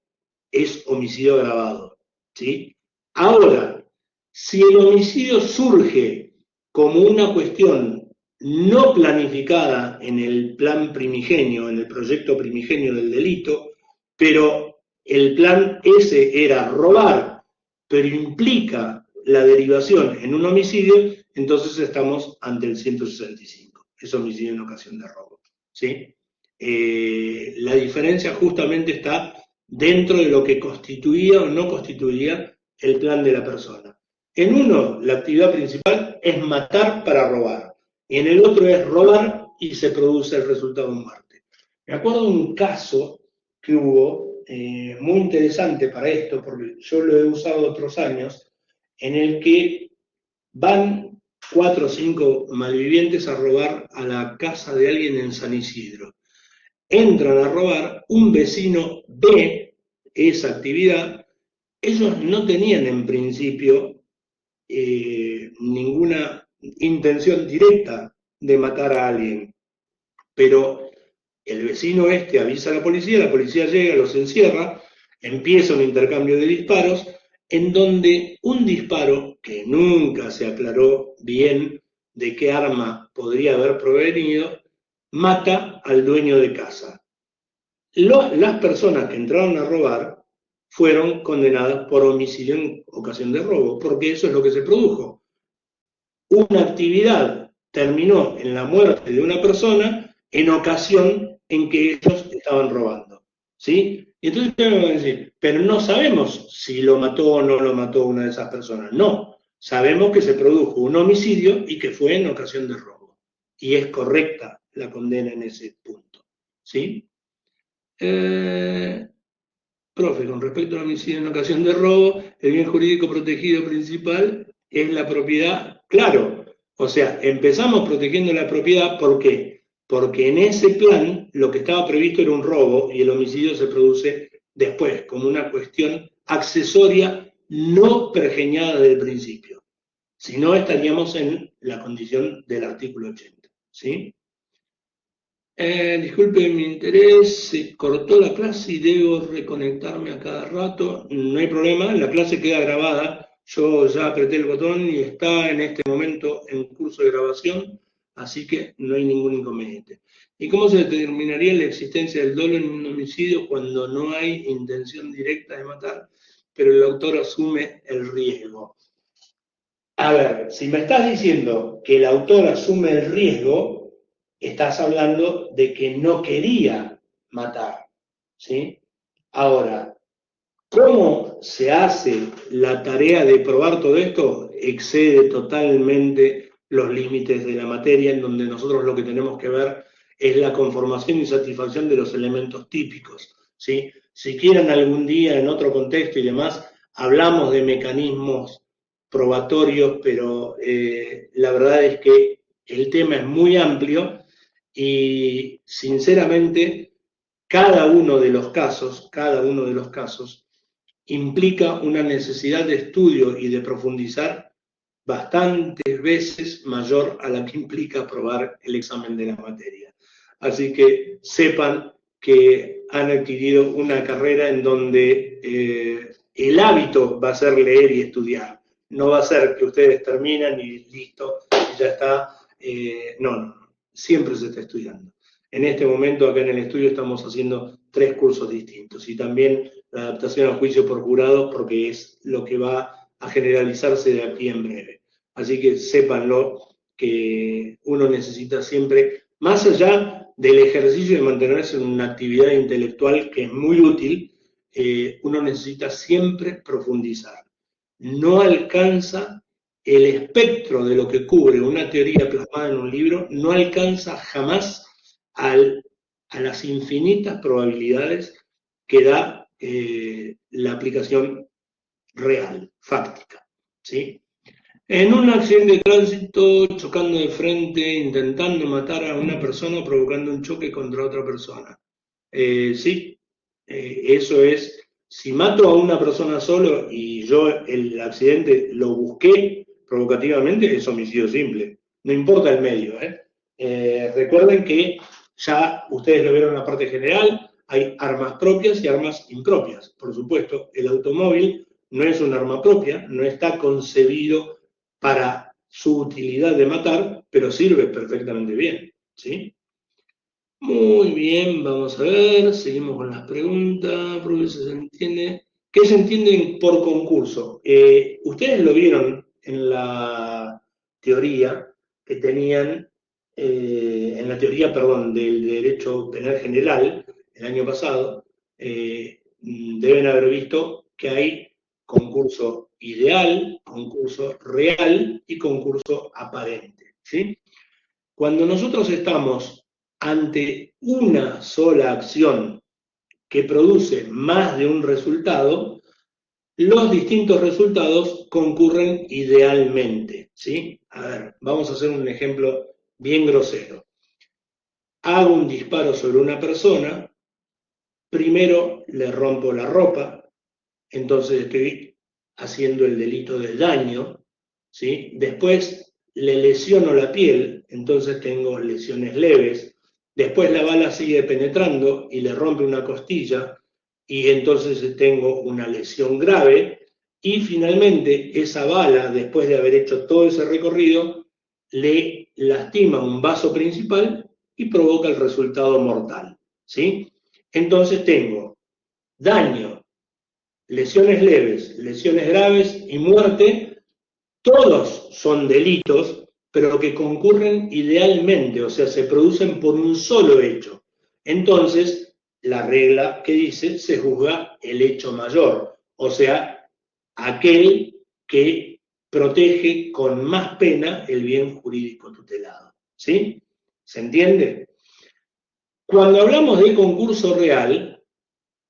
es homicidio agravado, ¿sí? Ahora, si el homicidio surge como una cuestión no planificada en el plan primigenio, en el proyecto primigenio del delito, pero el plan ese era robar, pero implica la derivación en un homicidio, entonces estamos ante el 165. Es homicidio en ocasión de robo, ¿sí? La diferencia justamente está dentro de lo que constituía o no constituía el plan de la persona. En uno, la actividad principal es matar para robar, y en el otro es robar y se produce el resultado de muerte. Me acuerdo de un caso que hubo muy interesante para esto, porque yo lo he usado otros años, en el que van 4 o 5 malvivientes a robar a la casa de alguien en San Isidro. Entran a robar, un vecino ve esa actividad, ellos no tenían en principio ninguna intención directa de matar a alguien, pero el vecino avisa a la policía llega, los encierra, empieza un intercambio de disparos, en donde un disparo, que nunca se aclaró bien de qué arma podría haber provenido, mata al dueño de casa. Las personas que entraron a robar fueron condenadas por homicidio en ocasión de robo, porque eso es lo que se produjo. Una actividad terminó en la muerte de una persona en ocasión en que ellos estaban robando, ¿sí? Y entonces ustedes me van a decir, pero no sabemos si lo mató o no lo mató una de esas personas. No, sabemos que se produjo un homicidio y que fue en ocasión de robo. Y es correcta la condena en ese punto, ¿sí? Profe, con respecto al homicidio en ocasión de robo, el bien jurídico protegido principal es la propiedad. Claro, o sea, empezamos protegiendo la propiedad, ¿por qué? Porque en ese plan lo que estaba previsto era un robo y el homicidio se produce después, como una cuestión accesoria no pergeñada desde el principio. Si no, estaríamos en la condición del artículo 80, ¿sí? Disculpe mi interés, se cortó la clase y debo reconectarme a cada rato. No hay problema, la clase queda grabada. Yo ya apreté el botón y está en este momento en curso de grabación, así que no hay ningún inconveniente. ¿Y cómo se determinaría la existencia del dolo en un homicidio cuando no hay intención directa de matar, pero el autor asume el riesgo? A ver, si me estás diciendo que el autor asume el riesgo, estás hablando de que no quería matar, ¿sí? Ahora, ¿cómo se hace la tarea de probar todo esto? Excede totalmente los límites de la materia, en donde nosotros lo que tenemos que ver es la conformación y satisfacción de los elementos típicos, ¿sí? Si quieren algún día en otro contexto y demás, hablamos de mecanismos probatorios, pero la verdad es que el tema es muy amplio y sinceramente cada uno de los casos implica una necesidad de estudio y de profundizar bastantes veces mayor a la que implica aprobar el examen de la materia. Así que sepan que han adquirido una carrera en donde el hábito va a ser leer y estudiar. No va a ser que ustedes terminan y listo, y ya está. No, siempre se está estudiando. En este momento acá en el estudio estamos haciendo 3 cursos distintos y también la adaptación al juicio por jurado porque es lo que va a generalizarse de aquí en breve. Así que sépanlo que uno necesita siempre, más allá del ejercicio de mantenerse en una actividad intelectual que es muy útil, uno necesita siempre profundizar. No alcanza el espectro de lo que cubre una teoría plasmada en un libro, no alcanza jamás a las infinitas probabilidades que da la aplicación real, fáctica, ¿sí? En un accidente de tránsito, chocando de frente, intentando matar a una persona, provocando un choque contra otra persona. Sí, eso es, si mato a una persona solo y yo el accidente lo busqué provocativamente, es homicidio simple. No importa el medio. Recuerden que ya ustedes lo vieron en la parte general, hay armas propias y armas impropias. Por supuesto, el automóvil no es un arma propia, no está concebido para su utilidad de matar, pero sirve perfectamente bien, ¿sí? Muy bien, vamos a ver, seguimos con las preguntas, porque se entiende. ¿Qué se entiende por concurso? Ustedes lo vieron en la teoría que tenían, en la teoría, perdón, del derecho penal general, el año pasado, deben haber visto que hay concurso ideal, concurso real y concurso aparente, ¿sí? Cuando nosotros estamos ante una sola acción que produce más de un resultado, los distintos resultados concurren idealmente, ¿sí? A ver, vamos a hacer un ejemplo bien grosero. Hago un disparo sobre una persona, primero le rompo la ropa, entonces estoy haciendo el delito del daño, ¿sí? Después le lesiono la piel, entonces tengo lesiones leves. Después la bala sigue penetrando y le rompe una costilla y entonces tengo una lesión grave. Y finalmente esa bala, después de haber hecho todo ese recorrido, le lastima un vaso principal y provoca el resultado mortal, ¿sí? Entonces tengo daño, lesiones leves, lesiones graves y muerte, todos son delitos, pero que concurren idealmente, o sea, se producen por un solo hecho. Entonces, la regla que dice, se juzga el hecho mayor, o sea, aquel que protege con más pena el bien jurídico tutelado. ¿Sí? ¿Se entiende? Cuando hablamos de concurso real,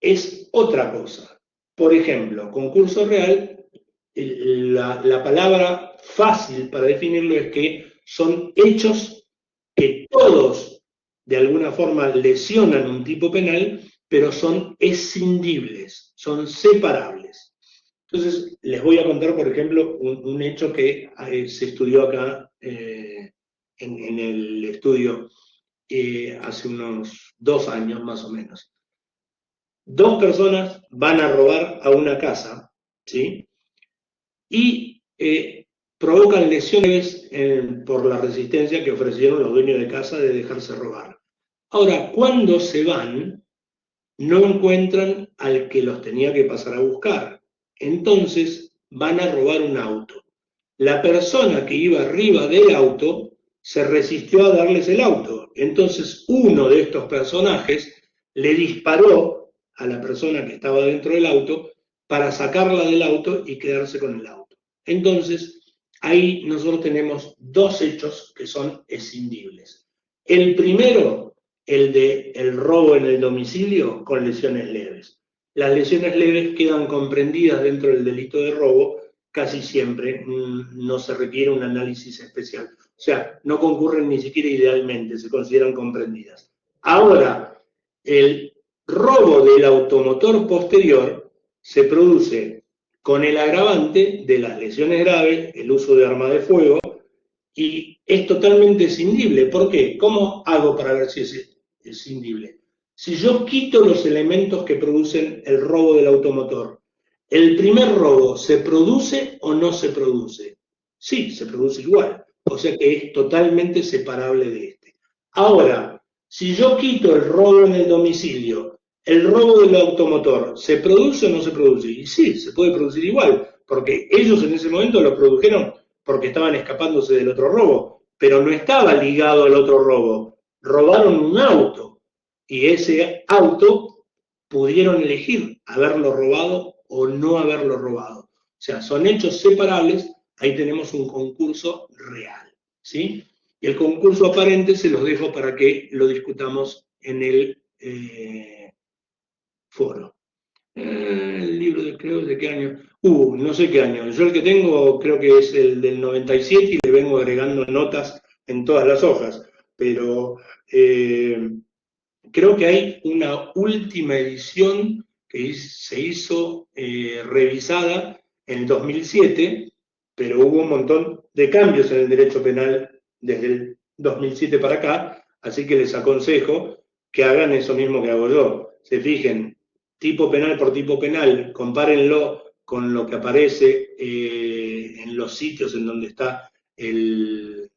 es otra cosa. Por ejemplo, concurso real, la palabra fácil para definirlo es que son hechos que todos de alguna forma lesionan un tipo penal, pero son escindibles, son separables. Entonces, les voy a contar, por ejemplo, un hecho que se estudió acá en el estudio hace unos 2 años más o menos. 2 personas van a robar a una casa, ¿sí? Y provocan lesiones por la resistencia que ofrecieron los dueños de casa de dejarse robar. Ahora, cuando se van, no encuentran al que los tenía que pasar a buscar. Entonces van a robar un auto. La persona que iba arriba del auto se resistió a darles el auto. Entonces uno de estos personajes le disparó a la persona que estaba dentro del auto para sacarla del auto y quedarse con el auto. Entonces, ahí nosotros tenemos 2 hechos que son escindibles. El primero, el de el robo en el domicilio con lesiones leves. Las lesiones leves quedan comprendidas dentro del delito de robo, casi siempre no se requiere un análisis especial. O sea, no concurren ni siquiera idealmente, se consideran comprendidas. Ahora, el robo del automotor posterior se produce con el agravante de las lesiones graves, el uso de arma de fuego, y es totalmente escindible. ¿Por qué? ¿Cómo hago para ver si es escindible? Si yo quito los elementos que producen el robo del automotor, ¿el primer robo se produce o no se produce? Sí, se produce igual. O sea que es totalmente separable de este. Ahora, si yo quito el robo en el domicilio, ¿el robo del automotor se produce o no se produce? Y sí, se puede producir igual, porque ellos en ese momento lo produjeron porque estaban escapándose del otro robo, pero no estaba ligado al otro robo. Robaron un auto y ese auto pudieron elegir haberlo robado o no haberlo robado. O sea, son hechos separables, ahí tenemos un concurso real, ¿sí? Y el concurso aparente se los dejo para que lo discutamos en el foro. El libro creo de qué año. No sé qué año. Yo el que tengo creo que es el del 97 y le vengo agregando notas en todas las hojas. Pero creo que hay una última edición que se hizo revisada en el 2007, pero hubo un montón de cambios en el derecho penal desde el 2007 para acá, así que les aconsejo que hagan eso mismo que hago yo. Se fijen tipo penal por tipo penal, compárenlo con lo que aparece en los sitios en donde está el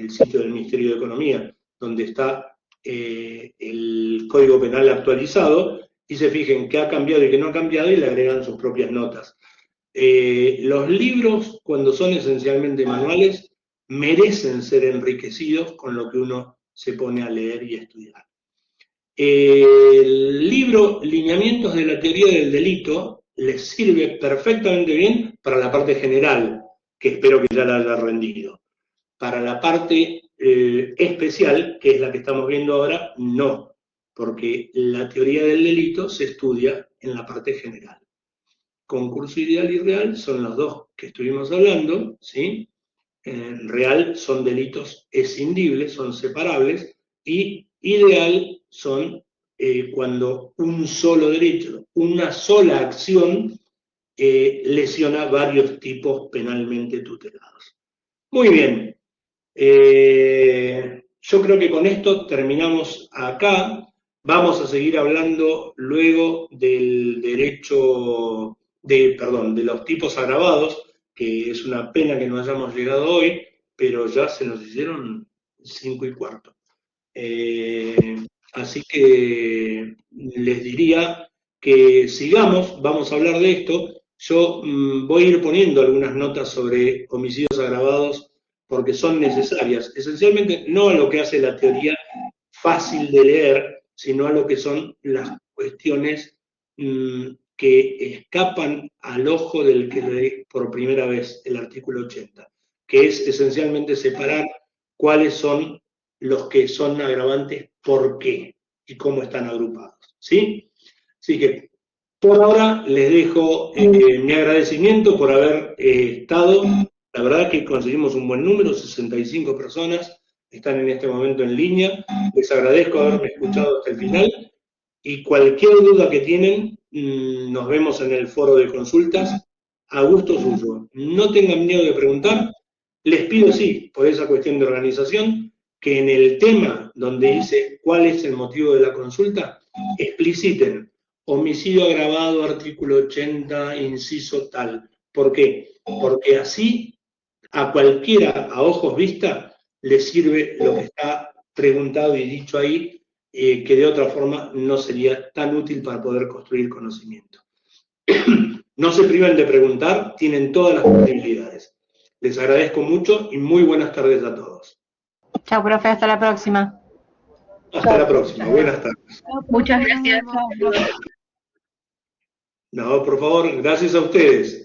sitio del Ministerio de Economía, donde está el Código Penal actualizado, y se fijen qué ha cambiado y qué no ha cambiado y le agregan sus propias notas. Los libros, cuando son esencialmente manuales, merecen ser enriquecidos con lo que uno se pone a leer y a estudiar. El libro Lineamientos de la Teoría del Delito les sirve perfectamente bien para la parte general, que espero que ya la haya rendido. Para la parte especial, que es la que estamos viendo ahora, no, porque la teoría del delito se estudia en la parte general. Concurso ideal y real son los dos que estuvimos hablando, ¿sí? En real son delitos escindibles, son separables, y ideal son cuando un solo derecho, una sola acción lesiona varios tipos penalmente tutelados. Muy bien. Yo creo que con esto terminamos acá. Vamos a seguir hablando luego del derecho, de los tipos agravados, que es una pena que no hayamos llegado hoy, pero ya se nos hicieron 5:15. Así que les diría que sigamos, vamos a hablar de esto. Yo voy a ir poniendo algunas notas sobre homicidios agravados porque son necesarias, esencialmente no a lo que hace la teoría fácil de leer, sino a lo que son las cuestiones que escapan al ojo del que lee por primera vez el artículo 80, que es esencialmente separar cuáles son los que son agravantes, por qué y cómo están agrupados, ¿sí? Así que por ahora les dejo mi agradecimiento por haber estado. La verdad que conseguimos un buen número, 65 personas están en este momento en línea. Les agradezco haberme escuchado hasta el final y cualquier duda que tienen nos vemos en el foro de consultas, a gusto suyo. No tengan miedo de preguntar. Les pido, sí, por esa cuestión de organización, que en el tema donde dice cuál es el motivo de la consulta, expliciten homicidio agravado, artículo 80, inciso tal. ¿Por qué? Porque así a cualquiera a ojos vista le sirve lo que está preguntado y dicho ahí, que de otra forma no sería tan útil para poder construir conocimiento. No se priven de preguntar, tienen todas las posibilidades. Les agradezco mucho y muy buenas tardes a todos. Chao, profe, hasta la próxima. Hasta la próxima, buenas tardes. Muchas gracias. No, por favor, gracias a ustedes.